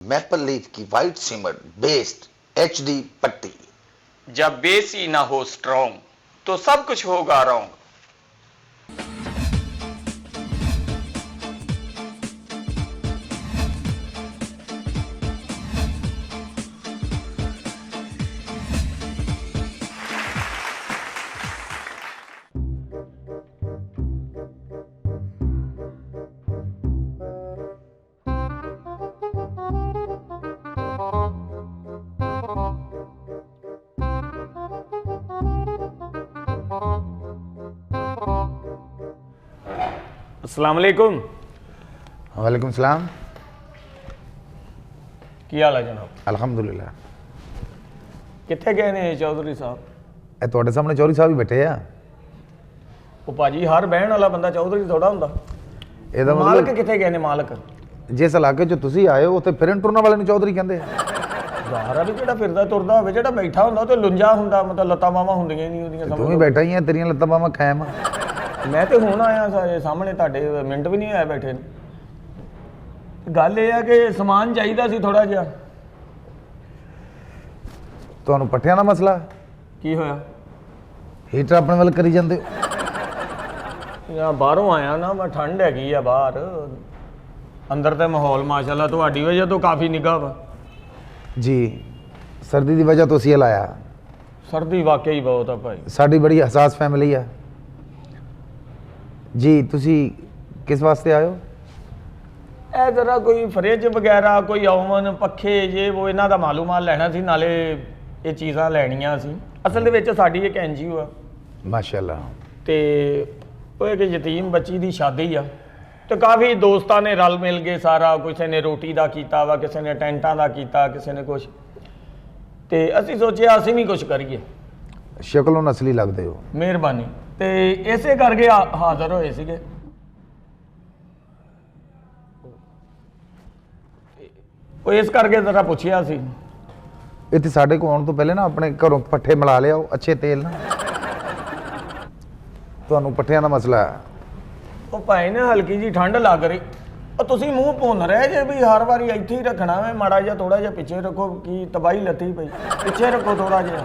Maple leaf की white सिमर based HD पट्टी। जब बेस ही ना हो स्ट्रॉन्ग तो सब कुछ होगा रॉन्ग। अस्सलाम वालेकुम। वालेकुम सलाम। की हाल है जनाब? अल्हम्दुलिल्लाह। कितने गए ने चौधरी साहब? ਇਹ ਤੁਹਾਡੇ ਸਾਹਮਣੇ ਚੌਧਰੀ ਸਾਹਿਬ ਹੀ ਬੈਠੇ ਆ। ਉਹ ਭਾਜੀ ਹਰ ਬਹਿਣ ਵਾਲਾ ਬੰਦਾ ਚੌਧਰੀ ਥੋੜਾ ਹੁੰਦਾ। ਇਹਦਾ ਮਾਲਕ ਮਤਲਬ ਕਿੱਥੇ ਗਏ ਨੇ? ਮਾਲਕ ਜਿਸ ਇਲਾਕੇ 'ਚ ਤੁਸੀਂ ਆਏ ਹੋ ਉੱਥੇ ਫਿਰਨ ਟੁਰਨ ਵਾਲੇ ਨੂੰ ਚੌਧਰੀ ਕਹਿੰਦੇ ਆ। ਜ਼ਾਹਰਾ ਵੀ ਜਿਹੜਾ ਫਿਰਦਾ ਤੁਰਦਾ ਹੋਵੇ, ਜਿਹੜਾ ਬੈਠਾ ਹੁੰਦਾ ਤੇ ਲੁੰਜਾ ਹੁੰਦਾ, ਮਤਲਬ ਲੱਤਾਂ ਬਾਹਾਂ ਹੁੰਦੀਆਂ ਨਹੀਂ ਉਹਦੀਆਂ। ਤੂੰ ਵੀ ਬੈਠਾ ਹੀ ਆ, ਤੇਰੀਆਂ ਲੱਤਾਂ ਬਾਹਾਂ ਕਾਇਮ ਆ। ਮੈਂ ਤੇ ਹੁਣ ਆਇਆ ਸਾਰੇ ਸਾਹਮਣੇ, ਤੁਹਾਡੇ ਮਿੰਟ ਵੀ ਨਹੀਂ ਆਇਆ ਬੈਠੇ ਨੂੰ। ਗੱਲ ਇਹ ਆ ਕਿ ਸਮਾਨ ਚਾਹੀਦਾ ਸੀ ਥੋੜਾ ਜਿਹਾ। ਤੁਹਾਨੂੰ ਪੱਠਿਆਂ ਦਾ ਮਸਲਾ? ਕੀ ਹੋਇਆ? ਹੀਟਰ ਆਪਣੇ ਵੱਲ ਕਰੀ ਜਾਂਦੇ ਹੋ। ਯਾ ਬਾਹਰੋਂ ਆਇਆ ਨਾ ਮੈਂ, ਠੰਡ ਹੈਗੀ ਆ ਬਾਹਰ, ਅੰਦਰ ਤੇ ਮਾਹੌਲ ਮਾਸ਼ਾਅੱਲਾ ਤੁਹਾਡੀ ਵਜ੍ਹਾ ਤੋਂ ਕਾਫੀ ਨਿੱਘਾ ਵਾ ਜੀ। ਸਰਦੀ ਦੀ ਵਜ੍ਹਾ ਤੋਂ ਅਸੀਂ ਇਹ ਲਾਇਆ। ਸਰਦੀ ਵਾਕਈ ਬਹੁਤ ਆ ਭਾਈ। ਸਾਡੀ ਬੜੀ ਹਸਾਸ ਫੈਮਿਲੀ ਆ ਜੀ। ਤੁਸੀਂ ਕਿਸ ਵਾਸਤੇ ਆਏ ਹੋ? ਇਹ ਜ਼ਰਾ ਕੋਈ ਫਰਿੱਜ ਵਗੈਰਾ, ਕੋਈ ਓਵਨ, ਪੱਖੇ, ਜੇ ਉਹ ਇਹਨਾਂ ਦਾ ਮਾਲੂਮਾਤ ਲੈਣਾ ਸੀ, ਨਾਲੇ ਇਹ ਚੀਜ਼ਾਂ ਲੈਣੀਆਂ ਸੀ। ਅਸਲ ਦੇ ਵਿੱਚ ਸਾਡੀ ਇੱਕ NGO ਆ ਮਾਸ਼ਾਅੱਲਾ। ਤੇ ਉਹ ਇੱਕ ਯਤੀਮ ਬੱਚੀ ਦੀ ਸ਼ਾਦੀ ਆ, ਤੇ ਕਾਫੀ ਦੋਸਤਾਂ ਨੇ ਰਲ ਮਿਲ ਕੇ ਸਾਰਾ, ਕਿਸੇ ਨੇ ਰੋਟੀ ਦਾ ਕੀਤਾ ਵਾ, ਕਿਸੇ ਨੇ ਟੈਂਟਾਂ ਦਾ ਕੀਤਾ, ਕਿਸੇ ਨੇ ਕੁਛ, ਤੇ ਅਸੀਂ ਸੋਚਿਆ ਅਸੀਂ ਵੀ ਕੁਛ ਕਰੀਏ। ਸ਼ਕਲੋਂ ਨਸਲੀ ਲੱਗਦੇ ਹੋ। ਮਿਹਰਬਾਨੀ। ਤੇ ਇਸੇ ਕਰਕੇ ਹਾਜ਼ਰ ਹੋਏ ਸੀਗੇ। ਉਹ ਇਸ ਕਰਕੇ ਜ਼ਰਾ ਪੁੱਛਿਆ ਸੀ। ਇੱਥੇ ਸਾਡੇ ਕੋਲ ਆਉਣ ਤੋਂ ਪਹਿਲੇ ਨਾ ਆਪਣੇ ਘਰੋਂ ਪੱਠੇ ਮਿਲਾ ਲਿਆਓ ਅੱਛੇ ਤੇਲ ਨਾਲ। ਤੁਹਾਨੂੰ ਪੱਠਿਆਂ ਦਾ ਮਸਲਾ ਹੈ। ਉਹ ਭਾਈ ਨੇ ਹਲਕੀ ਜੀ ਠੰਡ ਲੱਗ ਰਹੀ। ਉਹ ਤੁਸੀਂ ਮੂੰਹ ਭੁੰਨ ਰਹੇ ਜੇ ਵੀ ਹਰ ਵਾਰੀ ਇੱਥੇ ਹੀ ਰੱਖਣਾ ਵੇ, ਮਾੜਾ ਜਿਹਾ ਥੋੜਾ ਜਿਹਾ ਪਿੱਛੇ ਰੱਖੋ, ਕੀ ਤਬਾਹੀ ਲੱਤੀ ਪਈ। ਪਿੱਛੇ ਰੱਖੋ ਥੋੜਾ ਜਿਹਾ।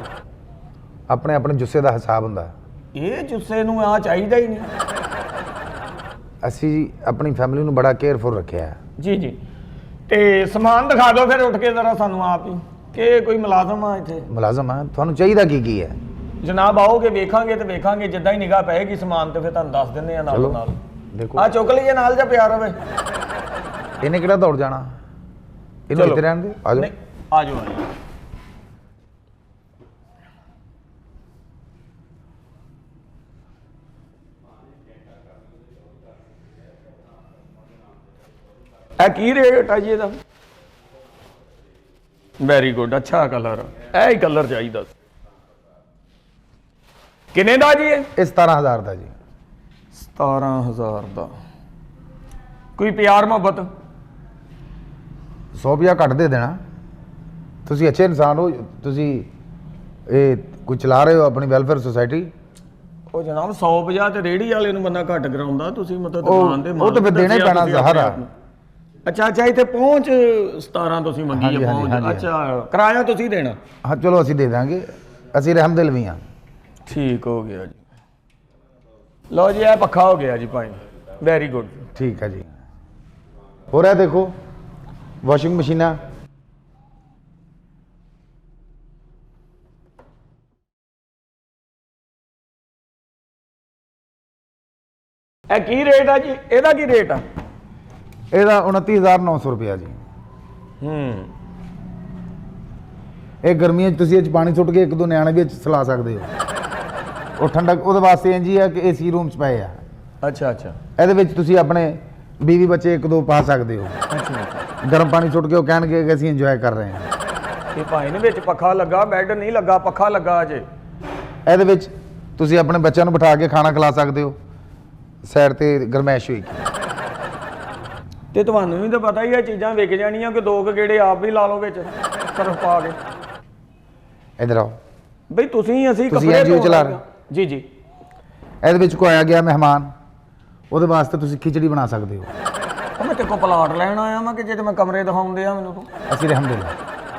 ਆਪਣੇ ਆਪਣੇ ਜੁੱਸੇ ਦਾ ਹਿਸਾਬ ਹੁੰਦਾ। ਇਹ ਜੁੱਸੇ ਨੂੰ ਆ ਚਾਹੀਦਾ ਹੀ ਨਹੀਂ। ਅਸੀਂ ਆਪਣੀ ਫੈਮਿਲੀ ਨੂੰ ਬੜਾ ਕੇਅਰਫੁਲ ਰੱਖਿਆ ਹੈ। ਜੀ ਜੀ। ਤੇ ਸਮਾਨ ਦਿਖਾ ਦਿਓ ਫਿਰ ਉੱਠ ਕੇ ਜ਼ਰਾ ਸਾਨੂੰ ਆਪ ਹੀ, ਕਿ ਕੋਈ ਮੁਲਾਜ਼ਮ ਆ ਇੱਥੇ? ਮੁਲਾਜ਼ਮ ਆ। ਤੁਹਾਨੂੰ ਚਾਹੀਦਾ ਕੀ ਹੈ? ਜਨਾਬ ਆਓਗੇ ਵੇਖਾਂਗੇ, ਤੇ ਵੇਖਾਂਗੇ ਜਿੱਦਾਂ ਹੀ ਨਿਗਾਹ ਪਏਗੀ ਸਮਾਨ ਤੇ ਫਿਰ ਤੁਹਾਨੂੰ ਦੱਸ ਦਿੰਦੇ ਆ ਨਾਲ ਨਾਲ। ਦੇਖੋ ਆ ਚੁੱਕ ਲਈਏ ਨਾਲ ਜਾਂ ਪਿਆ ਰਵੇ? ਇਹਨੇ ਕਿਹੜਾ ਦੌੜ ਜਾਣਾ, ਇਹਨੂੰ ਇੱਥੇ ਰਹਿਣ ਦੇ। ਆ ਜਾਓ। ਆ ਜਾਓ ਆ ਜਾਓ। ਇਹ ਕੀ ਰੇਟ ਆ ਜੀ ਇਹਦਾ? ਵੈਰੀ ਗੁੱਡ, ਅੱਛਾ ਕਲਰ, ਇਹ ਹੀ ਕਲਰ ਚਾਹੀਦਾ। ਕਿੰਨੇ ਦਾ ਜੀ ਇਹ? ਇਹ 17,000 ਦਾ ਜੀ। 17,000 ਦਾ। ਕੋਈ ਪਿਆਰ ਮੁਹੱਬਤ? 100 ਰੁਪਇਆ ਘੱਟ ਦੇ ਦੇਣਾ। ਤੁਸੀਂ ਅੱਛੇ ਇਨਸਾਨ ਹੋ। ਤੁਸੀਂ ਇਹ ਕੁਝ ਚਲਾ ਰਹੇ ਹੋ ਆਪਣੀ ਵੈਲਫੇਅਰ ਸੁਸਾਇਟੀ। ਉਹ ਜਨਾਬ 150 ਤੇ ਰੇੜੀ ਵਾਲੇ ਨੂੰ ਬੰਦਾ ਘੱਟ ਕਰਾਉਂਦਾ, ਤੁਸੀਂ ਮਤਲਬ ਦੁਕਾਨ ਦੇ ਉਹ ਤਾਂ ਫਿਰ ਦੇਣਾ ਹੀ ਪੈਣਾ ਜ਼ਹਰ ਆ। ਅੱਛਾ ਅੱਛਾ, ਇੱਥੇ ਪਹੁੰਚ 17 ਤੁਸੀਂ ਮੰਗੀ ਹੈ ਪਹੁੰਚ। ਅੱਛਾ, ਕਿਰਾਇਆ ਤੁਸੀਂ ਦੇਣਾ? ਹਾਂ ਚਲੋ ਅਸੀਂ ਦੇ ਦਾਂਗੇ, ਅਸੀਂ ਰਹਿਮਦਿਲ ਵੀ ਹਾਂ। ਠੀਕ ਹੋ ਗਿਆ ਜੀ। ਲਓ ਜੀ, ਇਹ ਪੱਖਾ ਹੋ ਗਿਆ ਜੀ ਭਾਈ। Very good. ਠੀਕ ਹੈ ਜੀ। ਹੋਰ ਇਹ ਦੇਖੋ ਵਾਸ਼ਿੰਗ ਮਸ਼ੀਨਾਂ। ਇਹ ਕੀ ਰੇਟ ਆ ਜੀ? ਇਹਦਾ ਕੀ ਰੇਟ ਆ? ਇਹਦਾ 29,900 ਰੁਪਇਆ ਜੀ। ਇਹ ਗਰਮੀਆਂ 'ਚ ਤੁਸੀਂ ਇਹ 'ਚ ਪਾਣੀ ਸੁੱਟ ਕੇ ਇੱਕ ਦੋ ਨਿਆਣੇ ਵੀ ਇਹ 'ਚ ਸਲਾ ਸਕਦੇ ਹੋ। ਉਹ ਠੰਡਕ ਉਹਦੇ ਵਾਸਤੇ ਇੰਝ ਹੀ ਆ ਕਿ AC ਰੂਮ 'ਚ ਪਏ ਆ। ਅੱਛਾ ਅੱਛਾ। ਇਹਦੇ ਵਿੱਚ ਤੁਸੀਂ ਆਪਣੇ ਬੀਵੀ ਬੱਚੇ ਇੱਕ ਦੋ ਪਾ ਸਕਦੇ ਹੋ। ਗਰਮ ਪਾਣੀ ਸੁੱਟ ਕੇ ਉਹ ਕਹਿਣਗੇ ਕਿ ਅਸੀਂ ਇੰਜੋਏ ਕਰ ਰਹੇ ਹਾਂ। ਇਹ ਭਾਈ ਨੇ ਵਿੱਚ ਪੱਖਾ ਲੱਗਾ, ਬੈੱਡ ਨਹੀਂ ਲੱਗਾ, ਪੱਖਾ ਲੱਗਾ ਅਜੇ। ਇਹਦੇ ਵਿੱਚ ਤੁਸੀਂ ਆਪਣੇ ਬੱਚਿਆਂ ਨੂੰ ਬਿਠਾ ਕੇ ਖਾਣਾ ਖਿਲਾ ਸਕਦੇ ਹੋ। ਸਾਈਡ ਤੇ ਗਰਮੈਸ਼ ਹੋਏਗੀ। ਤੇ ਤੁਹਾਨੂੰ ਵੀ ਤਾਂ ਪਤਾ ਹੀ ਆ, ਚੀਜ਼ਾਂ ਵਿਕ ਜਾਣੀਆਂ ਕਿ ਦੋ ਕੁ ਗੇੜੇ ਆਪ ਵੀ ਲਾ ਲਓ ਵਿੱਚ ਸਰਫ ਪਾ ਕੇ। ਇੱਧਰ ਆਓ ਬਈ ਤੁਸੀਂ ਅਸੀਂ ਤੁਸੀਂ ਕੱਪੜੇ NGO ਚਲਾ ਰਹੇ? ਜੀ ਜੀ। ਇਹਦੇ ਵਿੱਚ ਕੋਈ ਆਇਆ ਗਿਆ ਮਹਿਮਾਨ, ਉਹਦੇ ਵਾਸਤੇ ਤੁਸੀਂ ਖਿਚੜੀ ਬਣਾ ਸਕਦੇ ਹੋ। ਉਹ ਮੈਂ ਤੇਰੇ ਕੋਲ ਪਲਾਟ ਲੈਣ ਆਇਆ ਮੈਂ ਕਿ ਜੇ ਮੈਂ ਕਮਰੇ ਦਿਖਾਉਂਦੇ ਆ ਮੈਨੂੰ ਤੂੰ। ਅਸੀਂ ਰਹਿਮਦਿਲ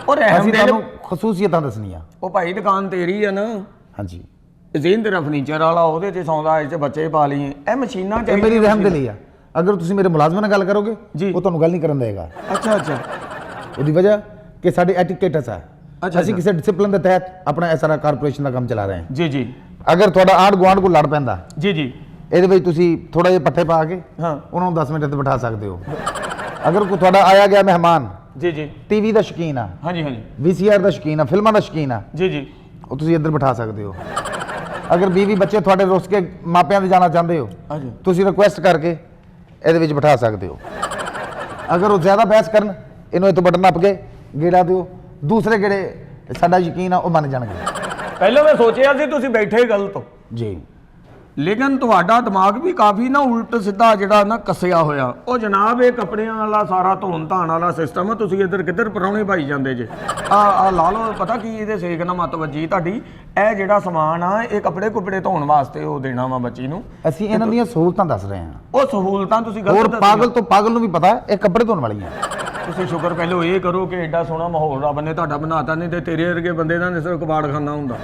ਉਹ ਰਹਿਮ ਅਸੀਂ ਦੇ ਤੁਹਾਨੂੰ ਖਸੂਸੀਅਤਾਂ ਦੱਸਣੀਆਂ। ਉਹ ਭਾਈ ਦੁਕਾਨ ਤੇਰੀ ਆ ਨਾ, ਹਾਂਜੀ ਜ਼ੇਨ ਤੇਰਾ ਫਰਨੀਚਰ ਵਾਲਾ, ਉਹਦੇ 'ਚ ਸੌਂਦਾ, ਇਹ 'ਚ ਬੱਚੇ ਪਾ ਲਈ, ਇਹ ਮਸ਼ੀਨਾਂ ਇਹ ਮੇਰੀ ਰਹਿਮਦਿਲ ਹੀ ਆ। ਅਗਰ ਤੁਸੀਂ ਮੇਰੇ ਮੁਲਾਜ਼ਮਾਂ ਨਾਲ ਗੱਲ ਕਰੋਗੇ ਜੀ। ਉਹ ਤੁਹਾਨੂੰ ਗੱਲ ਨਹੀਂ ਕਰਨ ਦੇਗਾ। ਅੱਛਾ ਅੱਛਾ ਉਹਦੀ ਵਜ੍ਹਾ ਕਿ ਸਾਡੇ ਐਟੀਕੇਟਸ ਹੈ, ਅੱਛਾ, ਅਸੀਂ ਕਿਸੇ ਡਿਸਪਲਿਨ ਦੇ ਤਹਿਤ ਆਪਣਾ ਇਹ ਸਾਰਾ ਕਾਰਪੋਰੇਸ਼ਨ ਦਾ ਕੰਮ ਚਲਾ ਰਹੇ ਹਾਂ। ਜੀ ਜੀ ਅਗਰ ਤੁਹਾਡਾ ਆਂਢ ਗੁਆਂਢ ਕੋਈ ਲੜ ਪੈਂਦਾ, ਜੀ ਜੀ ਇਹਦੇ ਵਿੱਚ ਤੁਸੀਂ ਥੋੜਾ ਜਿਹਾ ਪੱਠੇ ਪਾ ਕੇ ਹਾਂ ਉਹਨਾਂ ਨੂੰ 10 ਮਿੰਟ ਇੱਥੇ ਬਿਠਾ ਸਕਦੇ ਹੋ। ਅਗਰ ਕੋਈ ਤੁਹਾਡਾ ਆਇਆ ਗਿਆ ਮਹਿਮਾਨ ਜੀ ਜੀ ਟੀਵੀ ਦਾ ਸ਼ੌਕੀਨ ਆ, ਹਾਂਜੀ ਹਾਂਜੀ VCR ਦਾ ਸ਼ੌਕੀਨ ਆ, ਫਿਲਮਾਂ ਦਾ ਸ਼ੌਕੀਨ ਆ, ਜੀ ਜੀ ਉਹ ਤੁਸੀਂ ਇੱਧਰ ਬਿਠਾ ਸਕਦੇ ਹੋ। ਅਗਰ ਬੀਵੀ ਬੱਚੇ ਤੁਹਾਡੇ ਰੁੱਸ ਕੇ ਮਾਪਿਆਂ ਦੇ ਜਾਣਾ ਚਾਹੁੰਦੇ ਹੋ, ਹਾਂਜੀ ਤੁਸੀਂ ਰਿਕੁਐਸਟ ਕਰਕੇ ਇਹਦੇ ਵਿੱਚ ਬਿਠਾ ਸਕਦੇ ਹੋ। ਅਗਰ ਉਹ ਜ਼ਿਆਦਾ ਬਹਿਸ ਕਰਨ, ਇਹਨੂੰ ਇੱਥੋਂ ਬਟਨ ਨੱਪ ਕੇ ਗੇੜਾ ਦਿਓ, ਦੂਸਰੇ ਗੇੜੇ ਸਾਡਾ ਯਕੀਨ ਆ ਉਹ ਮੰਨ ਜਾਣਗੇ। ਪਹਿਲਾਂ ਮੈਂ ਸੋਚਿਆ ਸੀ ਤੁਸੀਂ ਬੈਠੇ ਗਲਤ ਹੋ, ਜੀ ਲੇਕਿਨ ਤੁਹਾਡਾ ਦਿਮਾਗ ਵੀ ਕਾਫੀ ਨਾ ਉਲਟ ਸਿੱਧਾ ਜਿਹੜਾ ਨਾ ਕੱਸਿਆ ਹੋਇਆ। ਉਹ ਜਨਾਬ ਇਹ ਕੱਪੜਿਆਂ ਵਾਲਾ ਸਾਰਾ ਧੋਣ ਧਾਣ ਵਾਲਾ ਸਿਸਟਮ, ਤੁਸੀਂ ਇੱਧਰ ਕਿੱਧਰ ਪਰੌਣੇ ਭਾਈ ਜਾਂਦੇ ਜੇ। ਆ ਲਾ ਲਓ, ਪਤਾ ਕੀ ਇਹਦੇ ਸੇਕ ਨਾਲ ਮੱਤ ਵੱਜੀ ਤੁਹਾਡੀ। ਇਹ ਜਿਹੜਾ ਸਮਾਨ ਆ ਇਹ ਕੱਪੜੇ ਕੁਪੜੇ ਧੋਣ ਵਾਸਤੇ ਉਹ ਦੇਣਾ ਵਾ ਬੱਚੀ ਨੂੰ। ਅਸੀਂ ਇਹਨਾਂ ਦੀਆਂ ਸਹੂਲਤਾਂ ਦੱਸ ਰਹੇ ਹਾਂ। ਉਹ ਸਹੂਲਤਾਂ ਤੁਸੀਂ ਹੋਰ ਗਲਤ ਪਾਗਲ ਤੋਂ ਪਾਗਲ ਨੂੰ ਵੀ ਪਤਾ ਹੈ ਇਹ ਕੱਪੜੇ ਧੋਣ ਵਾਲੀਆਂ। ਤੁਸੀਂ ਸ਼ੁਕਰ ਪਹਿਲਾਂ ਇਹ ਕਰੋ ਕਿ ਐਡਾ ਸੋਹਣਾ ਮਾਹੌਲ ਰੱਬ ਨੇ ਤੁਹਾਡਾ ਬਣਾਤਾ, ਨਹੀਂ ਤੇ ਤੇਰੇ ਵਰਗੇ ਬੰਦੇ ਦਾ ਸਿਰਫ ਕਬਾੜਖਾਨਾ ਹੁੰਦਾ।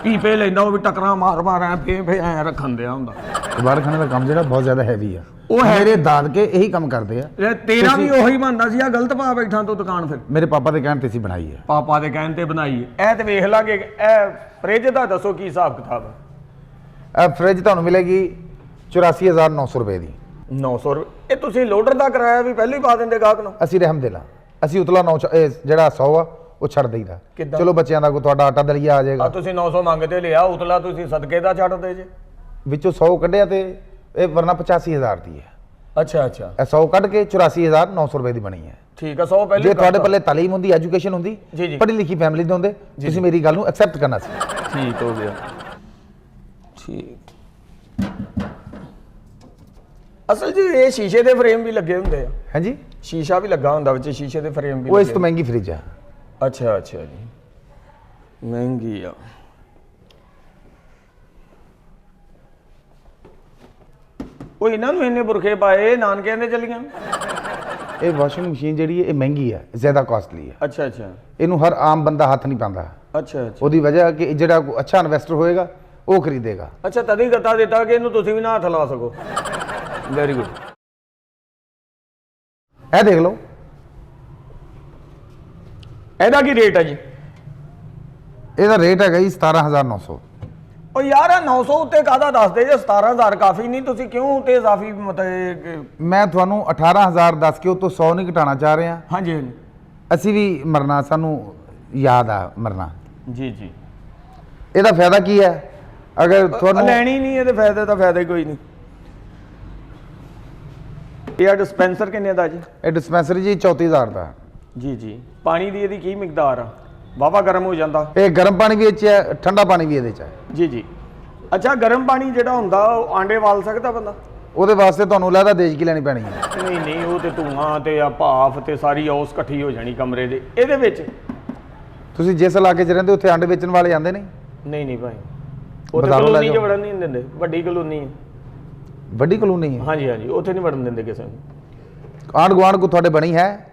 ਪੀਪੇ ਲੈਂਦਾ ਉਹ ਵੀ ਟਕਰਾਂ ਮਾਰ ਮਾਰ ਐ ਫੇ ਐ ਰੱਖਣ ਦਿਆ ਹੁੰਦਾ। ਕਬਾੜਖਾਨੇ ਦਾ ਕੰਮ ਜਿਹੜਾ ਬਹੁਤ ਜ਼ਿਆਦਾ ਹੈਵੀ ਆ। ਉਹ ਹੈ- ਮੇਰੇ ਦਾਦਕੇ ਇਹੀ ਕੰਮ ਕਰਦੇ ਆ। ਇਹ ਤੇਰਾ ਵੀ ਉਹੀ ਬਣਦਾ ਸੀ, ਆ ਗਲਤ ਪਾ ਬੈਠਾ ਤੂੰ ਦੁਕਾਨ। ਫਿਰ ਮੇਰੇ ਪਾਪਾ ਦੇ ਕਹਿਣ ਤੇ ਅਸੀਂ ਬਣਾਈ ਹੈ। ਪਾਪਾ ਦੇ ਕਹਿਣ ਤੇ ਬਣਾਈ ਐ ਤੇ ਵੇਖ ਲਾਂਗੇ। ਇਹ ਫ੍ਰਿਜ ਦਾ ਦੱਸੋ ਕੀ ਹਿਸਾਬ ਕਿਤਾਬ ਹੈ? ਇਹ ਫ੍ਰਿਜ ਤੁਹਾਨੂੰ ਮਿਲੇਗੀ 84,900 ਰੁਪਏ ਦੀ। 900 ਰੁਪਏ। ਇਹ ਤੁਸੀਂ ਲੋਡਰ ਦਾ ਕਿਰਾਇਆ ਵੀ ਪਹਿਲਾਂ ਹੀ ਪਾ ਦਿੰਦੇ ਗਾਹਕ ਨੂੰ? ਅਸੀਂ ਰਹਿਮਦਿਲ ਅਸੀਂ ਉਤਲਾ 9 ਜਿਹੜਾ 100 ਆ ਉਹ ਛੱਡ ਦਈਦਾ। ਕਿੱਦਾਂ? ਚਲੋ ਬੱਚਿਆਂ ਦਾ ਕੋਈ ਤੁਹਾਡਾ ਆਟਾ ਦਲੀਆ ਆ ਜਾਏਗਾ, ਆ ਤੁਸੀਂ 900 ਮੰਗਦੇ ਲਿਆ, ਉਤਲਾ ਤੁਸੀਂ ਸਦਕੇ ਦਾ ਛੱਡਦੇ ਜੇ। ਵਿੱਚੋਂ 100 ਕੱਢਿਆ ਤੇ ਇਹ ਵਰਨਾ 85,000 ਦੀ ਹੈ। ਅੱਛਾ ਅੱਛਾ ਇਹ 100 ਕੱਢ ਕੇ 84,900 ਰੁਪਏ ਦੀ ਬਣੀ ਹੈ। ਠੀਕ ਆ। 100 ਪਹਿਲੇ ਜੇ ਤੁਹਾਡੇ ਪੱਲੇ ਤਾਲੀਮ ਹੁੰਦੀ, ਐਜੂਕੇਸ਼ਨ ਹੁੰਦੀ, ਜੀ, ਜੀ। ਪੜ੍ਹੀ ਲਿਖੀ ਫੈਮਿਲੀ ਦੇ ਹੁੰਦੇ, ਤੁਸੀਂ ਮੇਰੀ ਗੱਲ ਨੂੰ ਐਕਸੈਪਟ ਕਰਨਾ ਸੀ। ਠੀਕ ਹੋ ਗਿਆ। ਠੀਕ। ਅਸਲ 'ਚ ਇਹ ਸ਼ੀਸ਼ੇ ਦੇ ਫਰੇਮ ਵੀ ਲੱਗੇ ਹੁੰਦੇ ਆ। ਹਾਂਜੀ, ਸ਼ੀਸ਼ਾ ਵੀ ਲੱਗਾ ਹੁੰਦਾ ਵਿੱਚ, ਸ਼ੀਸ਼ੇ ਦੇ ਫਰੇਮ ਵੀ ਉਹ ਇਸ ਲੱਗੇ। ਤੋਂ ਮਹਿੰਗੀ ਫ੍ਰਿਜ ਆ। ਅੱਛਾ ਅੱਛਾ ਜੀ, ਮਹਿੰਗੀ ਆ। ਉਹ ਇਹਨਾਂ ਨੂੰ ਇੰਨੇ ਬੁਰਖੇ ਪਾਏ ਨਾਨਕਿਆਂ ਦੇ ਚਲੀਆਂ। ਇਹ ਵਾਸ਼ਿੰਗ ਮਸ਼ੀਨ ਜਿਹੜੀ ਹੈ ਇਹ ਮਹਿੰਗੀ ਹੈ, ਜ਼ਿਆਦਾ ਕਾਸਟਲੀ ਹੈ। ਅੱਛਾ ਅੱਛਾ ਇਹਨੂੰ ਹਰ ਆਮ ਬੰਦਾ ਹੱਥ ਨਹੀਂ ਪਾਉਂਦਾ। ਅੱਛਾ ਅੱਛਾ ਉਹਦੀ ਵਜ੍ਹਾ ਕਿ ਜਿਹੜਾ ਕੋਈ ਅੱਛਾ ਇਨਵੈਸਟਰ ਹੋਏਗਾ ਉਹ ਖਰੀਦੇਗਾ। ਅੱਛਾ, ਤਦੀ ਗੱਤਾ ਦਿੱਤਾ ਕਿ ਇਹਨੂੰ ਤੁਸੀਂ ਵੀ ਨਾ ਹੱਥ ਲਾ ਸਕੋ। Very good. ਇਹ ਦੇਖ ਲਓ, ਇਹਦਾ ਕੀ ਰੇਟ ਹੈ ਜੀ? ਇਹਦਾ ਰੇਟ ਹੈਗਾ ਜੀ 17,900। ਉਹ ਯਾਰ ਇਹ 900 ਉੱਤੇ ਕਾਹਦਾ ਦੱਸਦੇ ਜੇ? 17,000 ਕਾਫੀ ਨਹੀਂ, ਤੁਸੀਂ ਕਿਉਂ ਉੱਤੇ ਇਜ਼ਾਫੀ ਮਤਲਬ? ਮੈਂ ਤੁਹਾਨੂੰ 18,000 ਦੱਸ ਕੇ ਉਹ ਤੋਂ 100 ਨਹੀਂ ਘਟਾਉਣਾ ਚਾਹ ਰਿਹਾ। ਹਾਂਜੀ ਹਾਂਜੀ ਅਸੀਂ ਵੀ ਮਰਨਾ, ਸਾਨੂੰ ਯਾਦ ਆ ਮਰਨਾ। ਜੀ ਜੀ। ਇਹਦਾ ਫਾਇਦਾ ਕੀ ਹੈ? ਅਗਰ ਤੁਹਾਨੂੰ ਲੈਣੀ ਨਹੀਂ ਇਹਦੇ ਫਾਇਦੇ ਤਾਂ ਫਾਇਦਾ ਹੀ ਕੋਈ ਨਹੀਂ। ਇਹ ਡਿਸਪੈਂਸਰ ਕਿੰਨੇ ਦਾ ਜੀ? ਇਹ ਡਿਸਪੈਂਸਰੀ ਜੀ 34,000 ਦਾ। ਜੀ ਜੀ। ਪਾਣੀ ਦੀ ਇਹਦੀ ਕੀ ਮਿਕਦਾਰ ਆ? ਵਾਹਵਾ ਗਰਮ ਹੋ ਜਾਂਦਾ? ਇਹ ਗਰਮ ਪਾਣੀ ਵੀ ਇਹ 'ਚ ਹੈ, ਠੰਡਾ ਪਾਣੀ ਵੀ ਇਹਦੇ 'ਚ ਹੈ। ਜੀ ਜੀ। ਅੱਛਾ, ਗਰਮ ਪਾਣੀ ਜਿਹੜਾ ਹੁੰਦਾ ਉਹ ਆਂਡੇ ਵਾਲ ਸਕਦਾ ਬੰਦਾ? ਉਹਦੇ ਵਾਸਤੇ ਤੁਹਾਨੂੰ ਲੈਦਾ ਦੇਜਕੀ ਲੈਣੀ ਪੈਣੀ ਹੈ। ਨਹੀਂ ਨਹੀਂ, ਉਹ ਤੇ ਧੂਆਂ ਤੇ ਆ ਭਾਫ ਤੇ ਸਾਰੀ ਔਸ ਇਕੱਠੀ ਹੋ ਜਾਣੀ ਕਮਰੇ ਦੇ। ਇਹਦੇ ਵਿੱਚ ਤੁਸੀਂ ਜਿਸ ਇਲਾਕੇ 'ਚ ਰਹਿੰਦੇ ਉੱਥੇ ਆਂਡੇ ਵੇਚਣ ਵਾਲੇ ਆਉਂਦੇ ਨਹੀਂ? ਨਹੀਂ ਨਹੀਂ ਭਾਈ, ਉਹ ਤੇ ਬਾਜ਼ਾਰੋਂ ਲੈ ਕਲੋਨੀ 'ਚ ਜਾਓ। ਵੜਨ ਨਹੀਂ ਦਿੰਦੇ। ਵੱਡੀ ਕਲੋਨੀ ਹੈ। ਵੱਡੀ ਕਲੋਨੀ ਹੈ। ਹਾਂਜੀ ਹਾਂਜੀ, ਉੱਥੇ ਨਹੀਂ ਵੜਨ ਦਿੰਦੇ ਕਿਸੇ ਨੂੰ। ਆਂਢ ਗੁਆਂਢ ਕੋ ਤੁਹਾਡੇ ਬਣੀ ਹੈ?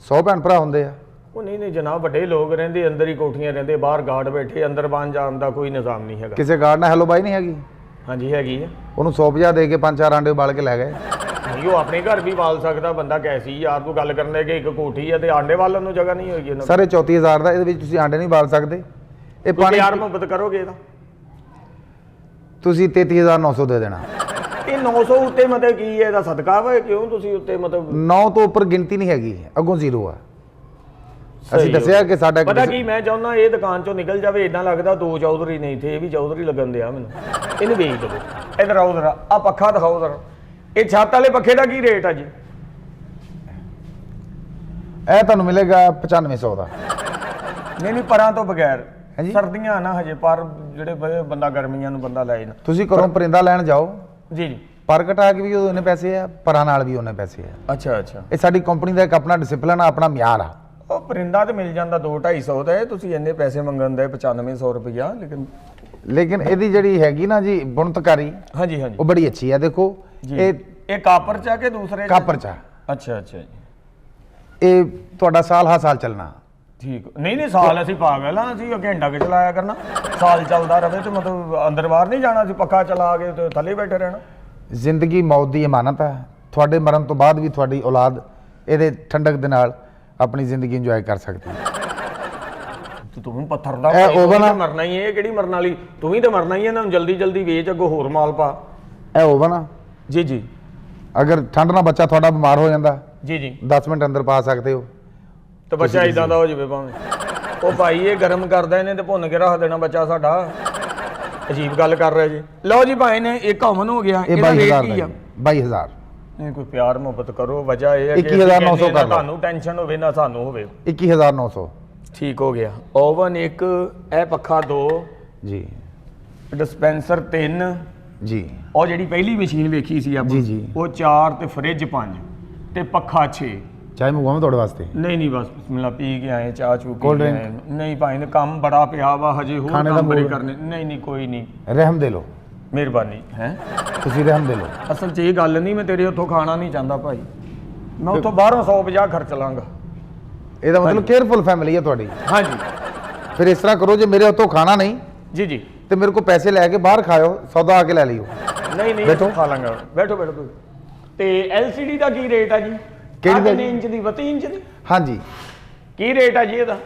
100 ਭੈਣ ਭਰਾ ਹੁੰਦੇ ਆ। ਉਹ ਨਹੀਂ ਨਹੀਂ ਜਨਾਬ, ਵੱਡੇ ਲੋਕ ਰਹਿੰਦੇ ਅੰਦਰ ਹੀ, ਕੋਠੀਆਂ ਰਹਿੰਦੇ, ਬਾਹਰ ਗਾਰਡ ਬੈਠੇ, ਅੰਦਰ ਬਾਹਰ ਜਾਣ ਦਾ ਕੋਈ ਨਿਜ਼ਾਮ ਨਹੀਂ ਹੈਗਾ। ਕਿਸੇ ਗਾਰਡ ਨਾਲ ਹੈਲੋ ਬਾਈ ਨਹੀਂ ਹੈਗੀ? ਹਾਂਜੀ ਹੈਗੀ ਹੈ। ਉਹਨੂੰ 150 ਦੇ ਕੇ 5-4 ਆਂਡੇ ਉਬਾਲ ਕੇ ਲੈ ਗਏ। ਨਹੀਂ, ਉਹ ਆਪਣੇ ਘਰ ਵੀ ਵਾਲ ਸਕਦਾ ਬੰਦਾ। ਕੈਸੀ ਯਾਰ ਤੂੰ ਗੱਲ ਕਰਨ ਲੱਗੇ, ਇੱਕ ਕੋਠੀ ਹੈ ਤੇ ਆਂਡੇ ਵਾਲਣ ਨੂੰ ਜਗ੍ਹਾ ਨਹੀਂ ਹੋਏਗੀ ਇਹਨਾਂ ਸਰ ਇਹ 34,000 ਦਾ, ਇਹਦੇ ਵਿੱਚ ਤੁਸੀਂ ਆਂਡੇ ਨਹੀਂ ਉਬਾਲ ਸਕਦੇ। ਇਹ ਕੋਲ। ਪਾਣੀ ਯਾਰ ਮੁਹੱਬਤ ਕਰੋਗੇ ਇਹਦਾ? ਤੁਸੀਂ 33,900 ਦੇ ਦੇਣਾ। ਇਹ 900 ਉੱਤੇ ਮਤਲਬ ਕੀ ਹੈ? ਇਹਦਾ ਸਦਕਾ ਵਾ? ਕਿਉਂ ਤੁਸੀਂ ਉੱਤੇ ਮਤਲਬ 9 ਤੋਂ ਉੱਪਰ ਗਿਣਤੀ ਨਹੀਂ ਹੈਗੀ, ਅੱਗੋਂ ਜ਼ੀਰੋ ਆ। ਸਹੀ ਅਸੀਂ ਦੱਸਿਆ ਕਿ ਸਾਡਾ ਪਤਾ ਕੀ, ਮੈਂ ਚਾਹੁੰਦਾ ਇਹ ਦੁਕਾਨ ਚੋਂ ਨਿਕਲ ਜਾਵੇ। ਇਦਾਂ ਲੱਗਦਾ ਦੋ ਚੌਧਰੀ ਨਹੀਂ ਥੇ, ਇਹ ਵੀ ਚੌਧਰੀ ਲੱਗਣ ਦਿਆ ਮੈਨੂੰ। ਇਹਨੂੰ ਵੇਚ ਦਵੋ। ਇਧਰ ਆਓ ਜ਼ਰਾ, ਆ ਪੱਖਾ ਦਿਖਾਓ ਜ਼ਰਾ। ਇਹ ਛੱਤ ਵਾਲੇ ਪੱਖੇ ਦਾ ਕੀ ਰੇਟ ਆ ਜੀ? ਇਹ ਤੁਹਾਨੂੰ ਮਿਲੇਗਾ 9500 ਦਾ। ਨਹੀਂ ਨਹੀਂ, ਪਰਾਂ ਤੋਂ ਬਗੈਰ। ਹਾਂਜੀ। ਸਰਦੀਆਂ ਨਾ ਹਜੇ, ਪਰ ਜਿਹੜੇ ਬੰਦਾ ਗਰਮੀਆਂ ਨੂੰ ਬੰਦਾ ਲੈ ਜਾਣਾ। ਤੁਸੀਂ ਘਰੋਂ ਪਰਿੰਦਾ ਲੈਣ ਜਾਓ, ਜੀ ਜੀ। ਪਰ ਘਟਾ ਕੇ ਵੀ ਉਹਨੇ ਪੈਸੇ ਆ, ਪਰਾਂ ਨਾਲ ਵੀ ਉਹਨੇ ਪੈਸੇ ਆ। ਅੱਛਾ ਅੱਛਾ। ਇਹ ਸਾਡੀ ਕੰਪਨੀ ਦਾ ਇੱਕ ਆਪਣਾ ਡਿਸਪਲਿਨ ਆ, ਆਪਣਾ ਮਿਆਰ ਆ। ਉਹ ਪਰਿੰਦਾ ਤੇ ਮਿਲ ਜਾਂਦਾ 2-250 ਦਾ। ਤੁਸੀਂ ਇੰਨੇ ਪੈਸੇ ਮੰਗਣ ਦੇ 9500 ਰੁਪਇਆ। ਲੇਕਿਨ ਲੇਕਿਨ ਇਹਦੀ ਜਿਹੜੀ ਹੈਗੀ ਨਾ ਜੀ ਬੁਣਤਕਾਰੀ, ਹਾਂਜੀ ਹਾਂਜੀ ਉਹ ਬੜੀ ਅੱਛੀ ਆ। ਦੇਖੋ ਜੀ। ਇਹ ਇਹ ਕਾਪਰ ਚ ਆ ਕਿ ਦੂਸਰੇ 'ਚ? ਕਾਪਰ ਚ ਆ। ਅੱਛਾ ਅੱਛਾ ਜੀ, ਇਹ ਤੁਹਾਡਾ ਸਾਲ ਹਾ ਸਾਲ ਚੱਲਣਾ। ਠੀਕ। ਨਹੀਂ ਨਹੀਂ, ਸਾਲ ਅਸੀਂ ਪਾਗਲ ਆ, ਅਸੀਂ ਘੰਟਾ ਕਿ ਚਲਾਇਆ ਕਰਨਾ, ਸਾਲ ਚੱਲਦਾ ਰਵੇ ਤੇ ਮਤਲਬ ਅੰਦਰ ਬਾਹਰ ਨਹੀਂ ਜਾਣਾ, ਅਸੀਂ ਪੱਖਾ ਚਲਾ ਕੇ ਤੇ ਥੱਲੇ ਬੈਠੇ ਰਹਿਣਾ। ਜ਼ਿੰਦਗੀ ਮੌਤ ਦੀ ਇਮਾਨਤ ਹੈ। ਤੁਹਾਡੇ ਮਰਨ ਤੋਂ ਬਾਅਦ ਵੀ ਤੁਹਾਡੀ ਔਲਾਦ ਇਹਦੇ ਠੰਡਕ ਦੇ ਨਾਲ ਆਪਣੀ ਜ਼ਿੰਦਗੀ ਇੰਜੋਏ ਕਰ ਸਕਦੀ ਹੈ। ਤੂੰ ਵੀ ਪੱਥਰ ਦਾ ਇਹ ਭਾਈ, ਤੂੰ oven ਵੀ ਆ। ਤਾਂ ਮਰਨਾ ਹੀ ਹੈ, ਕਿਹੜੀ ਮਰਨ ਵਾਲੀ, ਤੂੰ ਵੀ ਤਾਂ ਮਰਨਾ ਹੀ ਹੈ। ਇਹਨਾਂ ਨੂੰ ਜਲਦੀ ਜਲਦੀ ਵੇਚ, ਅੱਗੋਂ ਹੋਰ ਮਾਲ ਪਾ। ਇਹ ਓਵਨ ਆ। ਜੀ ਜੀ ਅਗਰ ਠੰਡ ਨਾਲ ਬੱਚਾ ਤੁਹਾਡਾ ਬਿਮਾਰ ਹੋ ਜਾਂਦਾ, ਜੀ ਜੀ, 10 ਮਿੰਟ ਅੰਦਰ ਪਾ ਸਕਦੇ ਹੋ। ਤੇ ਬੱਚਾ ਇਦਾਂ ਦਾ ਹੋ ਜਾਵੇ ਭਾਵੇਂ, ਉਹ ਭਾਈ ਇਹ ਗਰਮ ਕਰਦਾ ਇਹਨੇ ਤੇ ਭੁੰਨ ਕੇ ਰੱਖ ਦੇਣਾ ਬੱਚਾ ਸਾਡਾ। ਅਜੀਬ ਗੱਲ ਕਰ ਰਿਹਾ ਜੀ। ਲਓ ਜੀ ਭਾਈ ਨੇ ਇੱਕ ਹਮਨ ਹੋ ਗਿਆ, ਇਹ ਇਹਦਾ 22,000 ਰੇਟ ਕੀ ਦਾ ਆ? 22,000। ਨਹੀਂ ਕੋਈ ਪਿਆਰ ਮੁਹੱਬਤ ਕਰੋ, ਵਜ੍ਹਾ ਇਹ ਹੈ 21,900 ਕਰ ਲਓ। ਤੁਹਾਨੂੰ ਟੈਨਸ਼ਨ ਹੋਵੇ ਨਾ ਸਾਨੂੰ ਹੋਵੇ। 21,900 ਠੀਕ ਹੋ ਗਿਆ। ਓਵਨ 1, ਇਹ ਪੱਖਾ 2, ਜੀ ਡਿਸਪੈਂਸਰ 3, ਜੀ ਉਹ ਜਿਹੜੀ ਪਹਿਲੀ ਮਸ਼ੀਨ ਵੇਖੀ ਸੀ ਆਪਾਂ, ਜੀ, ਜੀ। ਉਹ 4 ਤੇ ਫ੍ਰਿਜ 5 ਤੇ ਪੱਖਾ 6। ਚਾਹ ਮੰਗਵਾਵਾਂ ਤੁਹਾਡੇ ਵਾਸਤੇ? ਨਹੀਂ ਨਹੀਂ, ਬਸ ਬਿਸਮਿਲ੍ਲਾ, ਪੀ ਕੇ ਆਏ, ਚਾਹ ਚੂ ਪੀ Cold ਕੇ drink? ਆਏ। ਨਹੀਂ ਭਾਈ ਨੇ ਕੰਮ ਬੜਾ ਪਿਆ ਵਾ, ਹਜੇ ਹੋਰ ਖਾਣੇ ਦਾ ਕੰਮ ਬੜੇ mood? ਕਰਨੇ। ਨਹੀਂ ਨਹੀਂ ਕੋਈ ਨਹੀਂ, ਰਹਿਮ ਦੇ ਲਓ, ਮਿਹਰਬਾਨੀ ਹੈ। ਤੁਸੀਂ ਰਹਿਮ ਦੇ ਲਓ। ਅਸਲ 'ਚ ਇਹ ਗੱਲ ਨਹੀਂ, ਮੈਂ ਤੇਰੇ ਉੱਥੋਂ ਖਾਣਾ ਨਹੀਂ ਚਾਹੁੰਦਾ ਭਾਈ, ਮੈਂ ਉੱਥੋਂ ਬਾਹਰੋਂ 150 ਖਰਚ ਲਾਂਗਾ। ਇਹਦਾ ਮਤਲਬ ਕੇਅਰਫੁਲ ਫੈਮਿਲੀ ਹੈ ਤੁਹਾਡੀ। ਹਾਂਜੀ ਫਿਰ ਇਸ ਤਰ੍ਹਾਂ ਕਰੋ, ਜੇ ਮੇਰੇ ਉੱਥੋਂ ਖਾਣਾ ਨਹੀਂ ਜੀ ਜੀ। ਤੇ ਮੇਰੇ ਕੋਲ ਪੈਸੇ ਲੈ ਕੇ ਬਾਹਰ ਖਾਓ, ਸੌਦਾ ਆ ਕੇ ਲੈ ਲਿਓ। ਨਹੀਂ ਨਹੀਂ, ਬੈਠੋ। ਖਾ ਲਾਂਗਾ, ਬੈਠੋ ਬੈਠੋ। ਤੇ LCD ਦਾ ਕੀ ਰੇਟ ਆ ਜੀ? ਕਿਹੜੀ ਦਾ? 8 ਇੰਚ ਦੀ, 32 ਇੰਚ ਦੀ, ਹਾਂਜੀ, ਕੀ ਰੇਟ ਆ ਜੀ ਇਹਦਾ?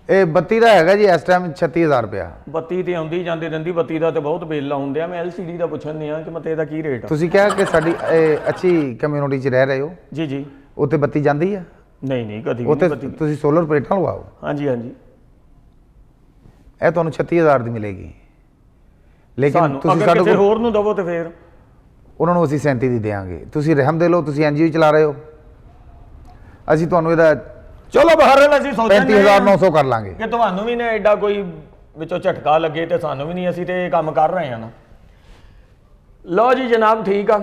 ਇਹ 32 ਦਾ ਹੈਗਾ ਜੀ, ਇਸ ਟਾਈਮ 36,000 ਰੁਪਇਆ। 32 ਤੇ ਆਉਂਦੀ ਜਾਂਦੀ ਰਹਿੰਦੀ, 32 ਦਾ ਤੇ ਬਹੁਤ ਬਿੱਲ ਆਉਂਦੇ ਆ। ਮੈਂ LCD ਦਾ ਪੁੱਛਣ ਨਹੀਂ ਆ ਕਿ ਮਤੇ ਇਹਦਾ ਕੀ ਰੇਟ ਆ। ਤੁਸੀਂ ਕਿਹਾ ਕਿ ਸਾਡੀ ਅੱਛੀ ਕਮਿਊਨਿਟੀ 'ਚ ਰਹਿ ਰਹੇ ਹੋ, ਜੀ ਜੀ। ਉੱਥੇ ਬੱਤੀ ਜਾਂਦੀ ਆ? ਨਹੀਂ ਨਹੀਂ, ਕਦੀ ਵੀ ਉੱਥੇ ਨਹੀਂ 32। ਤੁਸੀਂ ਸੋਲਰ ਪਲੇਟਾਂ ਲਵਾਓ, ਹਾਂਜੀ ਹਾਂਜੀ। ਇਹ ਤੁਹਾਨੂੰ 36,000 ਦੀ ਮਿਲੇਗੀ। ਲੇਕਿਨ ਸਾਨੂੰ ਤੁਸੀਂ ਅਗਰ ਸਾਡੇ ਕਿਸੇ ਕੋਲ ਹੋਰ ਨੂੰ ਦਵੋ ਤੇ ਫੇਰ ਉਹਨਾਂ ਨੂੰ ਅਸੀਂ 37 ਦੀ ਦੇਵਾਂਗੇ। ਤੁਸੀਂ ਰਹਿਮ ਦੇ ਲਓ, ਤੁਸੀਂ NGO ਚਲਾ ਰਹੇ ਹੋ, ਅਸੀਂ ਤੁਹਾਨੂੰ ਇਹਦਾ ਚਲੋ ਬਹਰਹਾਲ ਅਸੀਂ ਸੋਚਦੇ 35,900 ਕਰ ਲਾਂਗੇ। ਕਿ ਤੁਹਾਨੂੰ ਵੀ ਨਾ ਐਡਾ ਕੋਈ ਵਿੱਚੋਂ ਝਟਕਾ ਲੱਗੇ ਤੇ ਸਾਨੂੰ ਵੀ ਨਹੀਂ, ਅਸੀਂ ਤੇ ਇਹ ਕੰਮ ਕਰ ਰਹੇ ਹਾਂ ਨਾ। ਲਓ ਜੀ ਜਨਾਬ, ਠੀਕ ਆ।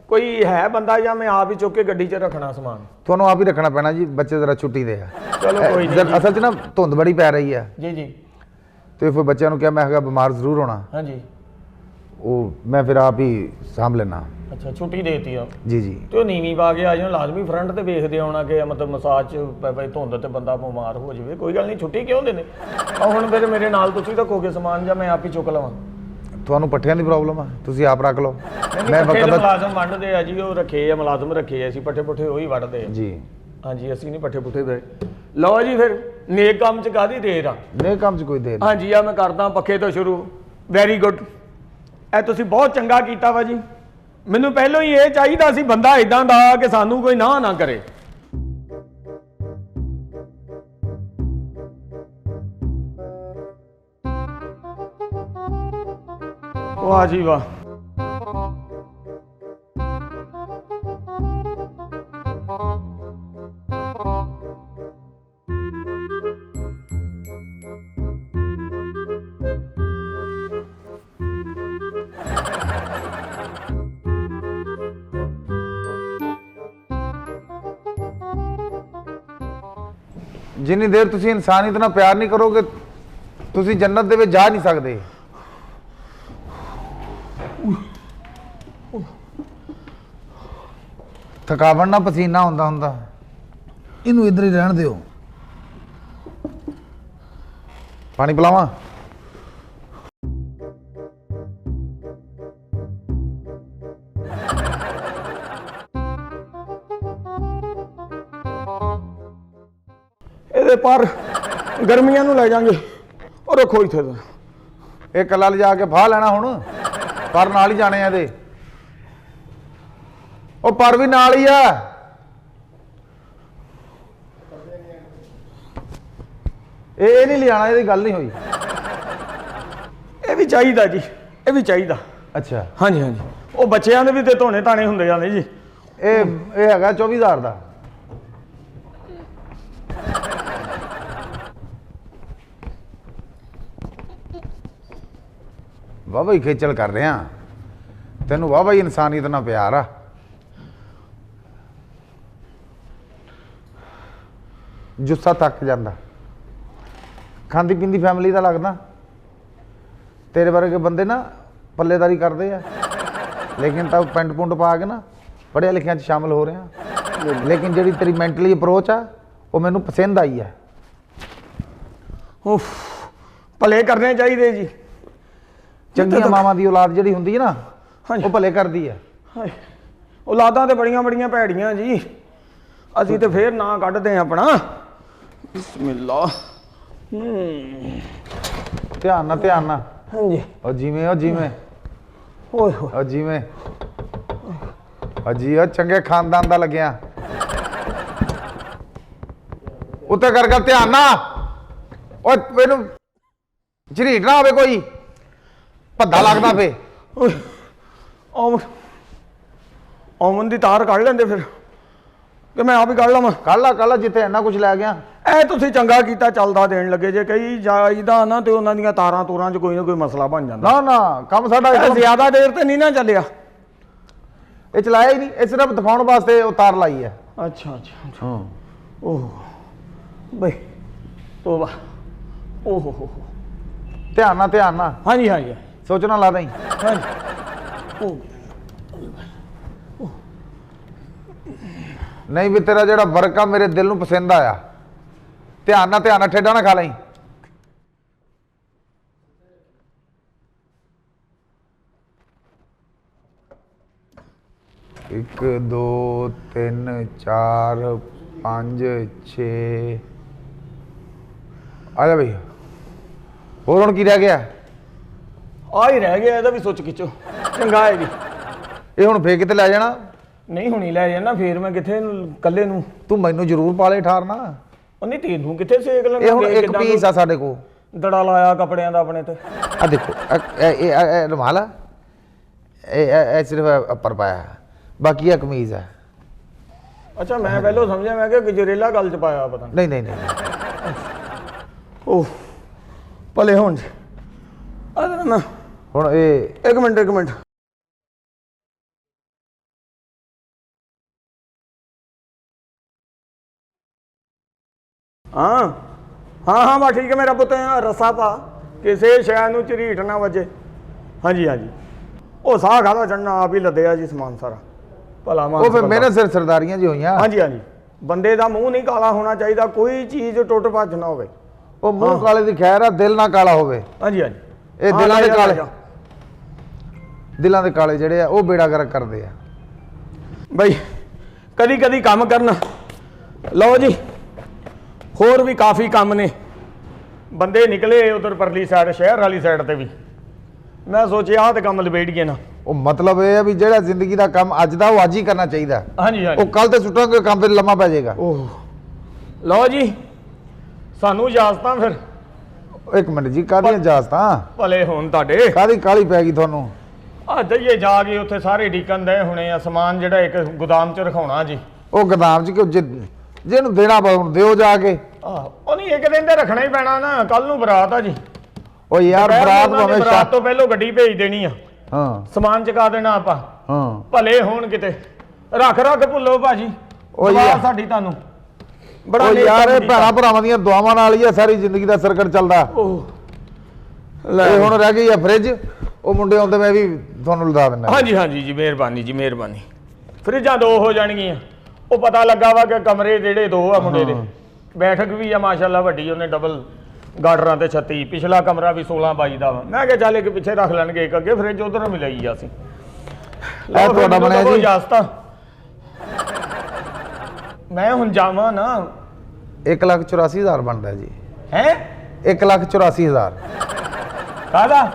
ਕੋਈ ਹੈ ਬੰਦਾ ਜਾਂ ਮੈਂ ਆਪ ਹੀ ਚੁੱਕ ਕੇ ਗੱਡੀ 'ਚ ਰੱਖਣਾ ਸਮਾਨ? ਤੁਹਾਨੂੰ ਆਪ ਹੀ ਰੱਖਣਾ ਪੈਣਾ ਜੀ, ਬੱਚੇ ਜ਼ਰਾ ਛੁੱਟੀ ਦੇ ਆ। ਚਲੋ ਕੋਈ ਨਹੀਂ। ਅਸਲ 'ਚ ਨਾ ਧੁੰਦ ਬੜੀ ਪੈ ਰਹੀ ਆ, ਜੀ ਜੀ। ਤੇ ਫਿਰ ਬੱਚਿਆਂ ਨੂੰ ਕਿਹਾ, ਮੈਂ ਹੈਗਾ ਬਿਮਾਰ ਜ਼ਰੂਰ ਹੋਣਾ, ਹਾਂਜੀ। ਉਹ ਮੈਂ ਫਿਰ ਆਪ ਹੀ ਸਾਂਭ ਲੈਣਾ। ਅੱਛਾ, ਛੁੱਟੀ ਦੇਤੀ ਆ? ਜੀ ਜੀ। ਤੇ ਉਹ ਨੀਵੀਂ ਪਾ ਕੇ ਆ ਜਾਓ, ਲਾਜ਼ਮੀ ਫਰੰਟ ਤੇ ਵੇਖਦੇ ਆਉਣਾ ਕਿ ਮਤਲਬ ਮਸਾਜ 'ਚ ਭਾਈ ਧੁੰਦ ਤੇ ਬੰਦਾ ਬਿਮਾਰ ਹੋ ਜਾਵੇ। ਕੋਈ ਗੱਲ ਨਹੀਂ, ਛੁੱਟੀ ਕਿਉਂ ਦਿੰਦੇ? ਆ ਹੁਣ ਫਿਰ ਮੇਰੇ ਨਾਲ ਤੁਸੀਂ ਰੱਖੋਗੇ ਸਮਾਨ ਜਾਂ ਮੈਂ ਆਪ ਹੀ ਚੁੱਕ ਲਵਾਂ? ਤੁਹਾਨੂੰ ਪੱਠਿਆਂ ਦੀ ਪ੍ਰੋਬਲਮ ਆ, ਤੁਸੀਂ ਆਪ ਰੱਖ ਲਓ। ਮੈਂ ਮੁਲਾਜ਼ਮ ਵੰਡਦੇ ਆ ਜੀ, ਉਹ ਰੱਖੇ ਆ ਮੁਲਾਜ਼ਮ, ਰੱਖੇ ਆ ਅਸੀਂ, ਪੱਠੇ ਪੁੱਠੇ ਉਹੀ ਵੱਢਦੇ ਆ ਜੀ। ਹਾਂਜੀ, ਅਸੀਂ ਨਹੀਂ ਪੱਠੇ ਪੁੱਠੇ ਦੇ। ਲਓ ਜੀ, ਫਿਰ ਨੇਕ ਕੰਮ 'ਚ ਕਾਹਦੀ ਦੇਰ ਆ? ਨਹੀਂ, ਕੰਮ 'ਚ ਕੋਈ ਦੇਰ ਨਹੀਂ। ਹਾਂਜੀ, ਆ ਮੈਂ ਕਰਦਾ ਪੱਖੇ ਤੋਂ ਸ਼ੁਰੂ। ਵੈਰੀ ਗੁੱਡ, ਇਹ ਤੁਸੀਂ ਬਹੁਤ ਚੰਗਾ ਕੀਤਾ ਵਾ ਜੀ। ਮੈਨੂੰ ਪਹਿਲਾਂ ਹੀ ਇਹ ਚਾਹੀਦਾ ਸੀ ਬੰਦਾ ਇਦਾਂ ਦਾ ਕਿ ਸਾਨੂੰ ਕੋਈ ਨਾ ਕਰੇ। ਵਾਹ ਜੀ ਵਾਹ। ਜਿੰਨੀ ਦੇਰ ਤੁਸੀਂ ਇਨਸਾਨੀਅਤ ਨਾਲ ਪਿਆਰ ਨਹੀਂ ਕਰੋਗੇ, ਤੁਸੀਂ ਜੰਨਤ ਦੇ ਵਿੱਚ ਜਾ ਨਹੀਂ ਸਕਦੇ। ਥਕਾਵਟ ਨਾਲ ਪਸੀਨਾ ਹੁੰਦਾ, ਇਹਨੂੰ ਇੱਧਰ ਹੀ ਰਹਿਣ ਦਿਓ। ਪਾਣੀ ਪਿਲਾਵਾਂ? ਇਹਦੇ ਪਰ ਗਰਮੀਆਂ ਨੂੰ ਲੈ ਜਾਾਂਗੇ। ਉਹ ਰੱਖੋ ਇੱਥੇ ਤਾਂ। ਇਹ ਕੱਲਾ ਲਿਜਾ ਕੇ ਫਾਹ ਲੈਣਾ ਹੁਣ, ਪਰ ਨਾਲ ਹੀ ਜਾਣੇ ਆ ਇਹਦੇ। ਉਹ ਪਰ ਵੀ ਨਾਲ ਹੀ ਆ। ਇਹ ਨਹੀਂ ਲਿਆਣਾ, ਇਹਦੀ ਗੱਲ ਨਹੀਂ ਹੋਈ। ਇਹ ਵੀ ਚਾਹੀਦਾ ਜੀ, ਇਹ ਵੀ ਚਾਹੀਦਾ। ਅੱਛਾ, ਹਾਂਜੀ ਹਾਂਜੀ। ਉਹ ਬੱਚਿਆਂ ਦੇ ਵੀ ਤੇ ਧੋਣੇ ਧਾਣੇ ਹੁੰਦੇ ਜਾਂਦੇ ਜੀ। ਇਹ ਹੈਗਾ 24,000 ਦਾ। ਵਾਹ ਹੀ ਖੇਚਲ ਕਰ ਰਿਹਾ, ਤੈਨੂੰ ਵਾਹ ਹੀ ਇਨਸਾਨੀਅਤ ਨਾਲ ਪਿਆਰ ਆ। ਜੁੱਸਾ ਥੱਕ ਜਾਂਦਾ। ਖਾਂਦੀ ਪੀਂਦੀ ਫੈਮਿਲੀ ਦਾ ਲੱਗਦਾ। ਤੇਰੇ ਵਰਗੇ ਬੰਦੇ ਨਾ ਪੱਲੇਦਾਰੀ ਕਰਦੇ ਆ, ਲੇਕਿਨ ਤਾਂ ਪੈਂਟ ਪੁੰਟ ਪਾ ਕੇ ਨਾ ਪੜ੍ਹਿਆ ਲਿਖਿਆ 'ਚ ਸ਼ਾਮਲ ਹੋ ਰਿਹਾ, ਲੇਕਿਨ ਜਿਹੜੀ ਤੇਰੀ ਮੈਂਟਲੀ ਅਪਰੋਚ ਆ ਉਹ ਮੈਨੂੰ ਪਸੰਦ ਆਈ ਹੈ। ਉਫ, ਭਲੇ ਕਰਨੇ ਚਾਹੀਦੇ ਜੀ। ਚੰਗੀਆਂ ਮਾਵਾਂ ਦੀ ਔਲਾਦ ਜਿਹੜੀ ਹੁੰਦੀ ਹੈ ਨਾ ਹਾਂਜੀ। ਉਹ ਭਲੇ ਕਰਦੀ ਹੈ। ਹਾਏ, ਔਲਾਦਾਂ ਤੇ ਬੜੀਆਂ ਬੜੀਆਂ ਭੈੜੀਆਂ ਜੀ। ਅਸੀਂ ਤੇ ਫੇਰ ਨਾਂ ਕੱਢਦੇ ਆ ਆਪਣਾ। ਬਿਸਮਿਲ੍ਲਾ। ਧਿਆਨ ਨਾਲ ਧਿਆਨ ਨਾਲ। ਹਾਂਜੀ। ਉਹ ਜਿਵੇਂ ਓਏ ਹੋਏ। ਉਹ ਜਿਵੇਂ ਅਜੀ ਉਹ ਚੰਗੇ ਖਾਨਦਾਨ ਦਾ ਲੱਗਿਆ। ਉੱਤੇ ਕਰਕੇ ਧਿਆਨ ਨਾਲ। ਓਏ ਮੈਨੂੰ ਝਰੀਟ ਨਾ ਹੋਵੇ ਕੋਈ, ਭੱਦਾ ਲੱਗਦਾ ਫੇ। ਓਏ ਔਮਨ ਦੀ ਤਾਰ ਕੱਢ ਲੈਂਦੇ ਫਿਰ ਕਿ ਮੈਂ ਆਪ ਹੀ ਕੱਢ ਲਵਾਂ? ਕੱਢ ਲਾ ਜਿੱਥੇ ਇੰਨਾ ਕੁਝ ਲੈ ਗਿਆ। ਇਹ ਤੁਸੀਂ ਚੰਗਾ ਕੀਤਾ ਚੱਲਦਾ ਦੇਣ ਲੱਗੇ। ਜੇ ਕਈ ਜਾਈਦਾ ਨਾ ਤੇ ਉਹਨਾਂ ਦੀਆਂ ਤਾਰਾਂ ਤੂਰਾਂ 'ਚ ਕੋਈ ਨਾ ਕੋਈ ਮਸਲਾ ਬਣ ਜਾਂਦਾ। ਨਾ ਕੰਮ ਸਾਡਾ ਇਹ ਜ਼ਿਆਦਾ ਦੇਰ ਤੇ ਨਹੀਂ ਨਾ ਚੱਲਿਆ। ਇਹ ਚਲਾਇਆ ਹੀ ਨਹੀਂ, ਇਹ ਸਿਰਫ ਦਿਖਾਉਣ ਵਾਸਤੇ ਉਹ ਤਾਰ ਲਾਈ ਹੈ। ਅੱਛਾ। ਹਾਂ। ਓਹ ਬਈ ਤੋਬਾ। ਓਹ ਹੋ। ਧਿਆਨ ਨਾਲ। ਹਾਂਜੀ। ਸੋਚਣਾ ਲਾ ਦਈ। ਹਾਂਜੀ। ਓ ਨਹੀਂ ਵੀ ਤੇਰਾ ਜਿਹੜਾ ਵਰਕ ਆ ਮੇਰੇ ਦਿਲ ਨੂੰ ਪਸੰਦ ਆਇਆ। ਧਿਆਨ ਨਾਲ ਠੇਡਾ ਨਾ ਖਾ ਲਈ। ਇੱਕ 2 3 4 5 6 ਆ ਜਾ ਬਈ। ਹੋਰ ਹੁਣ ਕੀ ਰਹਿ ਗਿਆ? ਆ ਹੀ ਰਹਿ ਗਿਆ। ਇਹਦਾ ਵੀ ਸੋਚ ਖਿੱਚੋ। ਚੰਗਾ ਹੈ ਜੀ। ਇਹ ਹੁਣ ਫੇਰ ਕਿਤੇ ਲੈ ਜਾਣਾ? ਨਹੀਂ ਹੁਣੀ ਲੈ ਜਾਣਾ। ਫੇਰ ਮੈਂ ਕਿੱਥੇ ਕੱਲੇ ਨੂੰ? ਤੂੰ ਮੈਨੂੰ ਜ਼ਰੂਰ ਪਾਲੇ ਠਾਰਨਾ। ਉਹ ਨਹੀਂ ਤੈਨੂੰ ਕਿੱਥੇ ਸੇਕ ਲੈਣਾ? ਇਹ ਹੁਣ ਇੱਕ ਪੀਸ ਆ ਸਾਡੇ ਕੋਲ। ਦੜਾ ਲਾਇਆ ਕੱਪੜਿਆਂ ਦਾ ਆਪਣੇ ਤੇ। ਆ ਦੇਖੋ ਇਹ ਰੁਮਾਲ ਆ। ਇਹ ਸਿਰਫ ਉੱਪਰ ਪਾਇਆ, ਬਾਕੀ ਇਹ ਕਮੀਜ਼ ਹੈ। ਅੱਛਾ, ਮੈਂ ਪਹਿਲਾਂ ਸਮਝਿਆ ਮੈਂ ਕਿ ਗਜਰੇਲਾ ਗੱਲ 'ਚ ਪਾਇਆ ਪਤਾ ਨਹੀਂ। ਓਹ ਭਲੇ ਹੁਣ ਜੀ। ਨਾ ਹੁਣ ਇਹ ਇੱਕ ਮਿੰਟ। ਹਾਂ ਬਾ ਠੀਕ ਹੈ ਮੇਰਾ ਪੁੱਤ। ਰਸਾ ਪਾ, ਕਿਸੇ ਸ਼ੈ ਨੂੰ ਝਰੀਟ ਨਾ ਵੱਜੇ। ਹਾਂਜੀ। ਉਹ ਸਾਹ ਖਾਦਾ ਚੜਨਾ ਆਪ ਹੀ ਲੱਦਿਆ ਜੀ ਸਮਾਨ ਸਾਰਾ। ਭਲਾ ਉਹ ਫਿਰ ਮੇਰੇ ਸਿਰ ਸਰਦਾਰੀਆਂ ਜੀ ਹੋਈਆਂ। ਹਾਂਜੀ। ਬੰਦੇ ਦਾ ਮੂੰਹ ਨਹੀਂ ਕਾਲਾ ਹੋਣਾ ਚਾਹੀਦਾ, ਕੋਈ ਚੀਜ਼ ਟੁੱਟ ਭੱਜ ਨਾ ਹੋਵੇ। ਉਹ ਮੂੰਹ ਕਾਲੇ ਦੀ ਖੈਰ ਆ, ਦਿਲ ਨਾ ਕਾਲਾ ਹੋਵੇ। ਹਾਂਜੀ। ਇਹ ਦਿਲਾਂ ਦੇ ਕਾਲੇ ਜਿਹੜੇ ਆ ਉਹ ਬੇੜਾ ਗਰਕ ਕਰਦੇ ਆ ਬਈ। ਕਦੀ ਕੰਮ ਕਰਨਾ। ਲਓ ਜੀ, ਹੋਰ ਵੀ ਕਾਫੀ ਕੰਮ ਨੇ। ਬੰਦੇ ਨਿਕਲੇ ਉਧਰ ਪਰਲੀ ਸਾਈਡ, ਸ਼ਹਿਰ ਵਾਲੀ ਸਾਈਡ ਤੇ ਵੀ। ਮੈਂ ਸੋਚਿਆ ਆਹ ਤੇ ਕੰਮ ਲਬੇੜੀਏ ਨਾ। ਉਹ ਮਤਲਬ ਇਹ ਆ ਵੀ ਜਿਹੜਾ ਜ਼ਿੰਦਗੀ ਦਾ ਕੰਮ ਅੱਜ ਦਾ ਉਹ ਅੱਜ ਹੀ ਕਰਨਾ ਚਾਹੀਦਾ। ਹਾਂਜੀ। ਉਹ ਕੱਲ ਤੇ ਸੁੱਟਾਂਗੇ ਕੰਮ, ਫਿਰ ਲੰਮਾ ਪੈ ਜਾਏਗਾ। ਓਹ ਲਓ ਜੀ, ਸਾਨੂੰ ਇਜਾਜ਼ਤਾਂ ਫਿਰ। ਇੱਕ ਮਿੰਟ ਜੀ, ਕਾਹਦੀਆਂ ਇਜਾਜ਼ਤਾਂ? ਭਲੇ ਹੋਣ ਤੁਹਾਡੇ। ਕਾਹਦੀ ਕਾਹਲੀ ਪੈ ਗਈ ਤੁਹਾਨੂੰ? ਆ ਜਾਈਏ ਜਾ ਕੇ ਉੱਥੇ ਸਾਰੇ ਡੀਕਨ ਦੇ ਹੁਣੇ ਆ। ਸਮਾਨ ਜਿਹੜਾ ਇੱਕ ਗੋਦਾਮ 'ਚ ਰਖਾਉਣਾ ਜੀ। ਉਹ ਗੋਦਾਮ 'ਚ ਕਿਉਂ? ਜਿਹਨੂੰ ਦੇਣਾ ਪਊ ਦਿਓ ਜਾ ਕੇ। ਉਹ ਨਹੀਂ, ਇੱਕ ਦਿਨ ਤੇ ਰੱਖਣਾ ਹੀ ਪੈਣਾ ਨਾ। ਕੱਲ ਨੂੰ ਬਰਾਤ ਆ ਜੀ। ਉਹ ਯਾਰ ਬਰਾਤ ਤੋਂ ਪਹਿਲਾਂ ਗੱਡੀ ਭੇਜ ਦੇਣੀ ਆ। ਹਾਂ, ਸਮਾਨ ਚੁਕਾ ਦੇਣਾ ਆਪਾਂ। ਹਾਂ, ਭਲੇ ਹੋਣ ਕਿਤੇ। ਰੱਖ ਭੁੱਲੋ ਭਾਜੀ। ਉਹ ਯਾਰ ਸਾਡੀ ਤੁਹਾਨੂੰ ਬੜਾ ਉਹ ਯਾਰ ਇਹ ਭੈਣਾਂ ਭਰਾਵਾਂ ਦੀਆਂ ਦੁਆਵਾਂ ਨਾਲ ਹੀ ਆ ਸਾਰੀ ਜ਼ਿੰਦਗੀ ਦਾ ਸਰਕਟ ਚੱਲਦਾ। ਇਹ ਹੁਣ ਰਹਿ ਗਈ ਆ ਫ੍ਰਿਜ। ਉਹ ਮੁੰਡੇ ਆਉਂਦੇ ਮੈਂ ਵੀ ਤੁਹਾਨੂੰ ਲਦਾ ਦਿੰਦਾ। ਹਾਂਜੀ ਜੀ, ਮਿਹਰਬਾਨੀ। ਫ੍ਰਿਜਾਂ 2 ਹੋ ਜਾਣਗੀਆਂ। ਉਹ ਪਤਾ ਲੱਗਾ ਵਾ ਕਿ ਕਮਰੇ ਜਿਹੜੇ 2 ਆ ਮੁੰਡੇ ਦੇ। ਬੈਠਕ ਵੀ ਆ ਮਾਸ਼ਾਅੱਲਾ ਵੱਡੀ, ਉਹਨੇ ਡਬਲ ਗਾਰਡਰਾਂ ਤੇ 36। ਪਿਛਲਾ ਕਮਰਾ ਵੀ 16 22 ਦਾ ਵਾ। ਮੈਂ ਕਿਹਾ ਚੱਲ ਇੱਕ ਪਿੱਛੇ ਰੱਖ ਲੈਣਗੇ, ਇੱਕ ਅੱਗੇ। ਫ੍ਰਿਜ ਉਧਰ ਮਿਲਾਈ ਆ ਅਸੀਂ। ਇਹ ਤੁਹਾਡਾ ਬਣਿਆ ਜੀ। ਇਜਾਜ਼ਤਾਂ। ਮੈਂ ਹੁਣ ਜਾਵਾਂ ਨਾ। 1,84,000 ਬਣਦਾ ਜੀ। ਹੈ 1,84,000 ਕਾਹਦਾ?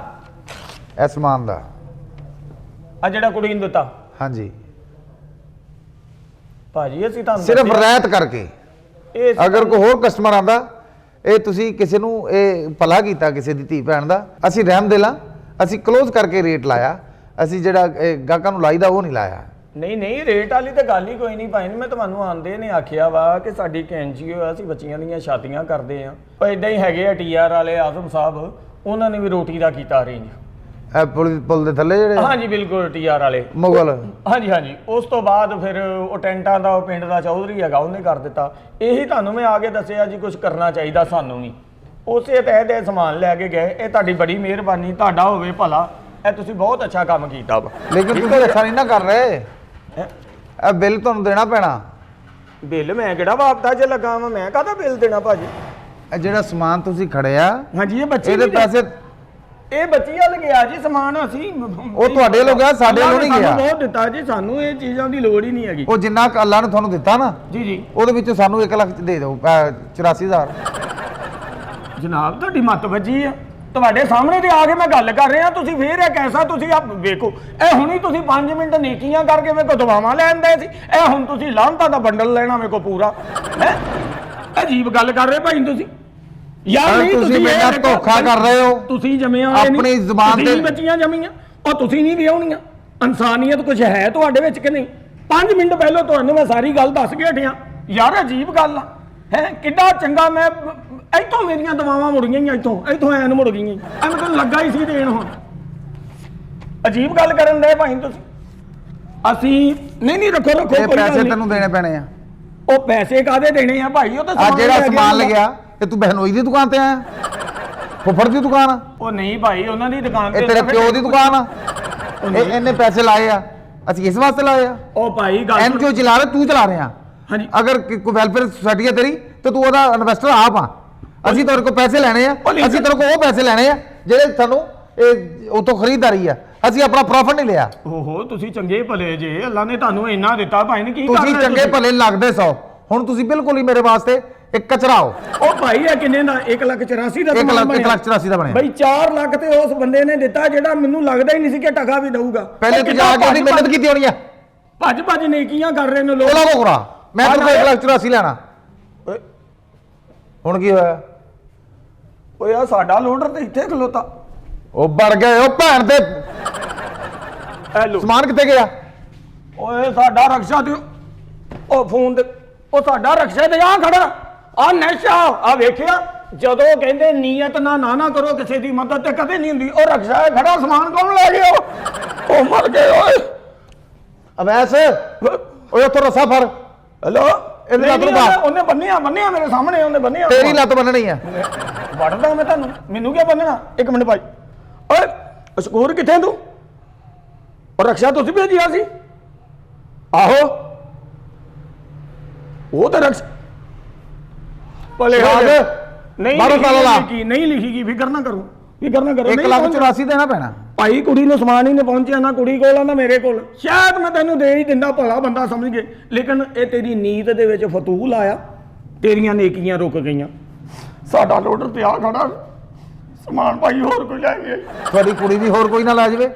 ਇਹ ਸਮਾਨ ਦਾ। ਆ ਜਿਹੜਾ ਕੁੜੀ ਨੂੰ ਦਿੱਤਾ? ਹਾਂਜੀ, ਭਾਜੀ ਅਸੀਂ ਤੁਹਾਨੂੰ ਸਿਰਫ ਰਹਿਤ ਕਰਕੇ। ਅਗਰ ਕੋਈ ਹੋਰ ਕਸਟਮਰ ਆਂਦਾ, ਇਹ ਤੁਸੀਂ ਕਿਸੇ ਨੂੰ ਇਹ ਭਲਾ ਕੀਤਾ, ਕਿਸੇ ਦੀ ਧੀ ਭੈਣ ਦਾ। ਅਸੀਂ ਰਹਿਮ ਦਿਲਾਂ, ਅਸੀਂ ਕਲੋਜ਼ ਕਰਕੇ ਰੇਟ ਲਾਇਆ। ਅਸੀਂ ਜਿਹੜਾ ਗਾਹਕਾਂ ਨੂੰ ਲਾਈਦਾ ਉਹ ਨਹੀਂ ਲਾਇਆ। ਨਹੀਂ ਰੇਟ ਵਾਲੀ ਤਾਂ ਗੱਲ ਹੀ ਕੋਈ ਨਹੀਂ ਭਾਈ। ਮੈਂ ਤੁਹਾਨੂੰ ਆਂਦੇ ਨੇ ਆਖਿਆ ਵਾ ਕਿ ਸਾਡੀ ਇੱਕ NGO ਆ, ਅਸੀਂ ਬੱਚੀਆਂ ਦੀਆਂ ਸ਼ਾਦੀਆਂ ਕਰਦੇ ਆ। ਉਹ ਇਦਾਂ ਹੀ ਹੈਗੇ ਆ TR ਵਾਲੇ ਆਜ਼ਮ ਸਾਹਿਬ, ਉਹਨਾਂ ਨੇ ਵੀ ਰੋਟੀ ਦਾ ਕੀਤਾ ਅਰੇਂਜ। ਇਹ ਪੁਲ ਦੇ ਥੱਲੇ ਜਿਹੜੇ? ਹਾਂਜੀ ਬਿਲਕੁਲ, TR ਵਾਲੇ ਮੁਗਲ। ਹਾਂਜੀ। ਉਸ ਤੋਂ ਬਾਅਦ ਫਿਰ ਉਹ ਟੈਂਟਾਂ ਦਾ, ਉਹ ਪਿੰਡ ਦਾ ਚੌਧਰੀ ਹੈਗਾ, ਉਹਨੇ ਕਰ ਦਿੱਤਾ। ਇਹੀ ਤੁਹਾਨੂੰ ਮੈਂ ਆ ਕੇ ਦੱਸਿਆ ਜੀ, ਕੁਝ ਕਰਨਾ ਚਾਹੀਦਾ ਸਾਨੂੰ ਵੀ। ਉਸੇ ਤਹਿਤ ਇਹ ਸਮਾਨ ਲੈ ਕੇ ਗਏ। ਇਹ ਤੁਹਾਡੀ ਬੜੀ ਮਿਹਰਬਾਨੀ, ਤੁਹਾਡਾ ਹੋਵੇ ਭਲਾ। ਇਹ ਤੁਸੀਂ ਬਹੁਤ ਅੱਛਾ ਕੰਮ ਕੀਤਾ ਵਾ। ਲੇਕਿਨ ਤੁਸੀਂ ਅੱਛਾ ਨਹੀਂ ਨਾ ਕਰ ਰਹੇ। ਇਹ ਬਿੱਲ ਤੁਹਾਨੂੰ ਦੇਣਾ ਪੈਣਾ। ਬਿੱਲ ਮੈਂ ਕਿਹੜਾ ਵਾਪਤਾ 'ਚ ਲੱਗਾ ਵਾਂ, ਮੈਂ ਕਾਹਦਾ ਬਿੱਲ ਦੇਣਾ ਭਾਜੀ? ਇਹ ਜਿਹੜਾ ਸਮਾਨ ਤੁਸੀਂ ਖੜਿਆ ਹਾਂਜੀ ਇਹ ਬੱਚੀ ਇਹਦੇ ਦੀ- ਪੈਸੇ ਇਹ ਬੱਚੀ ਵੱਲ ਗਿਆ ਜੀ ਸਮਾਨ, ਅਸੀਂ ਉਹ ਤੁਹਾਡੇ ਵੱਲੋਂ ਗਿਆ, ਸਾਡੇ ਵੱਲੋਂ ਨਹੀਂ ਗਿਆ। ਸਾਨੂੰ ਬਹੁਤ ਦਿੱਤਾ ਜੀ, ਸਾਨੂੰ ਇਹ ਚੀਜ਼ਾਂ ਦੀ ਲੋੜ ਹੀ ਨਹੀਂ ਹੈਗੀ। ਉਹ ਜਿੰਨਾ ਕੁ ਅੱਲਾ ਨੇ ਤੁਹਾਨੂੰ ਦਿੱਤਾ ਨਾ, ਜੀ ਜੀ ਉਹਦੇ ਵਿੱਚੋਂ ਸਾਨੂੰ 1 ਲੱਖ ਦੇ ਦਿਓ, 84,000। ਜਨਾਬ ਤੁਹਾਡੀ ਮੱਤ ਵੱਜੀ ਆ, ਤੁਹਾਡੇ ਸਾਹਮਣੇ ਤੇ ਆ ਕੇ ਮੈਂ ਗੱਲ ਕਰ ਰਿਹਾ, ਤੁਸੀਂ ਫੇਰ ਇਹ ਕੈਸਾ ਤੁਸੀਂ ਆਪ ਵੇਖੋ। ਇਹ ਹੁਣੀ ਤੁਸੀਂ 5 ਮਿੰਟ ਨੇਕੀਆਂ ਕਰਕੇ ਮੇਰੇ ਕੋ ਦਵਾਵਾਂ ਲੈਂਦੇ ਸੀ, ਇਹ ਹੁਣ ਤੁਸੀਂ ਲਾਹਨਤਾਂ ਦਾ ਬੰਡਲ ਲੈਣਾ ਮੇਰੇ ਕੋ ਪੂਰਾ ਹੈ। ਅਜੀਬ ਗੱਲ ਕਰ ਰਹੇ ਭਾਈ ਤੁਸੀਂ ਯਾਰ। ਨਹੀਂ ਤੁਸੀਂ ਮੇਰੇ ਨਾਲ ਇਹ ਧੋਖਾ ਕਰ ਰਹੇ ਹੋ। ਤੁਸੀਂ ਜੰਮਿਆ ਆਪਣੀ ਜ਼ੁਬਾਨ ਤੇ- ਬੱਚੀਆਂ ਜੰਮੀਆਂ ਉਹ ਤੁਸੀਂ ਨਹੀਂ ਵਿਆਹੁਣੀਆਂ। ਇਨਸਾਨੀਅਤ ਕੁਝ ਹੈ ਤੁਹਾਡੇ ਵਿੱਚ ਕਿ ਨਹੀਂ? 5 ਮਿੰਟ ਪਹਿਲਾਂ ਤੁਹਾਨੂੰ ਮੈਂ ਸਾਰੀ ਗੱਲ ਦੱਸ ਕੇ ਹਟਿਆ ਯਾਰ। ਅਜੀਬ ਗੱਲ ਆ ਹੈ, ਕਿੱਡਾ ਚੰਗਾ ਮੈਂ ਇੱਥੋਂ ਮੇਰੀਆਂ ਦਵਾਵਾਂ ਮੁੜ ਗਈਆਂ, ਇੱਥੋਂ ਐਨ ਮੁੜ ਗਈਆਂ, ਐਵੇਂ ਤੁਹਾਨੂੰ ਲੱਗਾ ਹੀ ਸੀ ਦੇਣ। ਹੁਣ ਅਜੀਬ ਗੱਲ ਕਰਨ ਦੇ ਭਾਈ ਤੁਸੀਂ। ਅਸੀਂ ਨਹੀਂ ਰੱਖੋ ਇਹ ਕੋਈ ਗੱਲ ਪੈਸੇ ਨਹੀਂ। ਤੈਨੂੰ ਦੇਣੇ ਪੈਣੇ ਆ। ਉਹ ਪੈਸੇ ਕਾਹਦੇ ਦੇਣੇ ਆ ਭਾਈ? ਉਹ ਤਾਂ ਆ ਜਿਹੜਾ ਲੈ ਸਮਾਨ ਗਿਆ। ਲੱਗਿਆ ਇਹ ਤੂੰ ਬਹਿਨੋਈ ਦੀ ਦੁਕਾਨ ਤੇ ਆਇਆ? ਫੁੱਫੜ ਦੀ ਦੁਕਾਨ ਆ? ਉਹ ਨਹੀਂ ਭਾਈ, ਉਹਨਾਂ ਦੀ ਦੁਕਾਨ ਇਹ ਤੇਰੇ ਪਿਓ ਦੀ ਦੁਕਾਨ ਆ? ਇਹ ਇਹਨੇ ਪੈਸੇ ਲਾਏ ਆ, ਅਸੀਂ ਇਸ ਵਾਸਤੇ ਲਾਏ ਆ। ਉਹ ਭਾਈ ਗੱਲ ਐਨ ਕਿਉਂ ਚਲਾ ਰਿਹਾ? ਤੂੰ ਚਲਾ ਰਿਹਾ। ਹਾਂਜੀ ਅਗਰ ਕੋਈ ਵੈਲਫੇਅਰ ਸੁਸਾਇਟੀ ਹੈ ਤੇਰੀ ਤੇ ਤੂੰ ਉਹਦਾ ਇਨਵੈਸਟਰ ਆਪ ਆ। ਅਸੀਂ ਤੇਰੇ ਕੋਲ ਪੈਸੇ ਲੈਣੇ ਆ, ਅਸੀਂ ਤੇਰੇ ਕੋਲ ਉਹ ਪੈਸੇ ਲੈਣੇ ਆ ਜਿਹੜੇ ਤੁਹਾਨੂੰ ਇਹ ਉਤੋਂ ਖਰੀਦਦਾਰੀ ਆ। ਅਸੀਂ ਆਪਣਾ ਪ੍ਰੋਫਿਟ ਨਹੀਂ ਲਿਆ। ਓਹੋ ਤੁਸੀਂ ਚੰਗੇ ਭਲੇ ਜੇ, ਅੱਲਾ ਨੇ ਤੁਹਾਨੂੰ ਇੰਨਾ ਦਿੱਤਾ ਭਾਈ ਨੇ ਕੀ ਤੁਸੀਂ ਕਰਨਾ ਚੰਗੇ ਭਲੇ ਲੱਗਦੇ ਸੋ, ਹੁਣ ਤੁਸੀਂ ਬਿਲਕੁਲ ਹੀ ਮੇਰੇ ਵਾਸਤੇ ਇੱਕ ਕਚਰਾ ਹੋ। ਉਹ ਭਾਈ ਇਹ ਕਿੰਨੇ ਦਾ? 1,84,000 ਦਾ 1,84,000 ਦਾ ਬਣਿਆ। ਭਾਈ 4 ਲੱਖ ਤੇ ਉਸ ਬੰਦੇ ਨੇ ਦਿੱਤਾ ਜਿਹੜਾ ਮੈਨੂੰ ਲੱਗਦਾ ਹੀ ਨਹੀਂ ਸੀ ਕਿ ਟਕਾ ਵੀ ਦਊਗਾ। ਪਹਿਲੇ ਤੂੰ ਜਾ ਕੇ ਉਹਦੀ ਮਿਹਨਤ ਕੀਤੀ ਹੋਣੀ ਆ। ਭੱਜ ਨੇਕੀਆਂ ਕਰ ਰਹੇ ਨੇ ਲੋਕ। ਉਹਦਾ ਕੋ ਕਰਾ, ਮੈਂ ਤੈਨੂੰ 1,84,000 ਲੈਣਾ। ਓਏ ਹੁਣ ਕੀ ਹੋਇਆ? ਓਏ ਆ ਸਾਡਾ ਲੋਡਰ ਤੇ ਇੱਥੇ ਖਲੋਤਾ। ਉਹ ਵੜ ਗਏ ਉਹ ਭੈਣ ਦੇ। ਹੈਲੋ ਸਮਾਨ ਕਿੱਥੇ ਗਿਆ? ਓਏ ਸਾਡਾ ਰਕਸ਼ਾ ਤੇ ਉਹ ਫੋਨ ਤੇ ਉਹ ਸਾਡਾ ਰਕਸ਼ਾ ਤੇ ਆ ਖੜਾ ਆ ਨਸ਼ਾ ਆ ਵੇਖਿਆ। ਜਦੋਂ ਕਹਿੰਦੇ ਨੀਅਤ ਨਾ ਕਰੋ ਕਿਸੇ ਦੀ ਮਦਦ ਤੇ ਕਦੇ ਨਹੀਂ ਹੁੰਦੀ। ਉਹ ਰਕਸ਼ਾ ਖੜਾ, ਸਮਾਨ ਕੌਣ ਲੈ ਗਿਆ? ਉਹ ਮਰ ਗਏ ਓਏ। ਅਵੈਸ ਓਏ ਉੱਥੋਂ ਰਸਾ ਫੜ। ਹੈਲੋ ਇਹਦੀ ਲੱਤ ਨੂੰ ਬਾਹਰ। ਉਹਨੇ ਬੰਨਿਆ ਮੇਰੇ ਸਾਹਮਣੇ, ਉਹਨੇ ਬੰਨਿਆ। ਤੇਰੀ ਲੱਤ ਬੰਨਣੀ ਆ। ਵੜਦਾ ਮੈਂ ਤੁਹਾਨੂੰ, ਮੈਨੂੰ ਕੀ ਬੰਨਣਾ? 1 ਮਿੰਟ ਭਾਈ। ਓਏ ਅਸ਼ਕੂਰ ਕਿੱਥੇ ਤੂੰ? ਉਹ ਰਕਸ਼ਾ ਤੁਸੀਂ ਭੇਜਿਆ ਸੀ? ਆਹੋ ਉਹ ਤਾਂ ਰਕਸ਼ਾ ਭਲੇ ਨਹੀਂ ਲਿਖੀਗੀ, ਫਿਕਰ ਨਾ ਕਰੋ। 1,84,000 ਦੇਣਾ ਪੈਣਾ। ਭਾਈ ਕੁੜੀ ਨੂੰ ਸਮਾਨ ਹੀ ਨਹੀਂ ਪਹੁੰਚਿਆ, ਨਾ ਕੁੜੀ ਕੋਲ ਆ ਨਾ ਮੇਰੇ ਕੋਲ। ਸ਼ਾਇਦ ਮੈਂ ਤੈਨੂੰ ਦੇ ਹੀ ਦਿੰਦਾ, ਭਲਾ ਬੰਦਾ ਸਮਝ ਗਏ, ਲੇਕਿਨ ਇਹ ਤੇਰੀ ਨੀਤ ਦੇ ਵਿੱਚ ਫਤੂਲ ਆਇਆ, ਤੇਰੀਆਂ ਨੇਕੀਆਂ ਰੁਕ ਗਈਆਂ। ਸਾਡਾ ਲੋਡਰ ਤੇ ਆ ਖੜਾ ਸਮਾਨ ਭਾਈ ਹੋਰ ਕੋਈ ਲੈ ਗਿਆ। ਤੁਹਾਡੀ ਕੁੜੀ ਦੀ ਹੋਰ ਕੋਈ ਨਾ ਲੈ ਜਾਵੇ।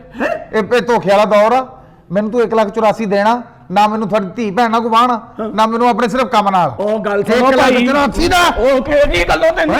ਇਹ ਧੋਖੇ ਵਾਲਾ ਦੌਰ ਆ। ਮੈਨੂੰ ਤੂੰ 1,84,000 ਦੇਣਾ ਨਾ, ਮੈਨੂੰ ਤੁਹਾਡੀ ਧੀ ਭੈਣ ਨਾਲ ਗੁਆਣ ਨਾ, ਮੈਨੂੰ ਆਪਣੇ ਸਿਰਫ ਕੰਮ ਨਾਲ। ਉਹ ਗੱਲ ਸੁਣੋ ਭਾਈ, 1,84,000 ਦਾ ਉਹ ਕਿਹੜੀ ਗੱਲੋਂ ਤੈਨੂੰ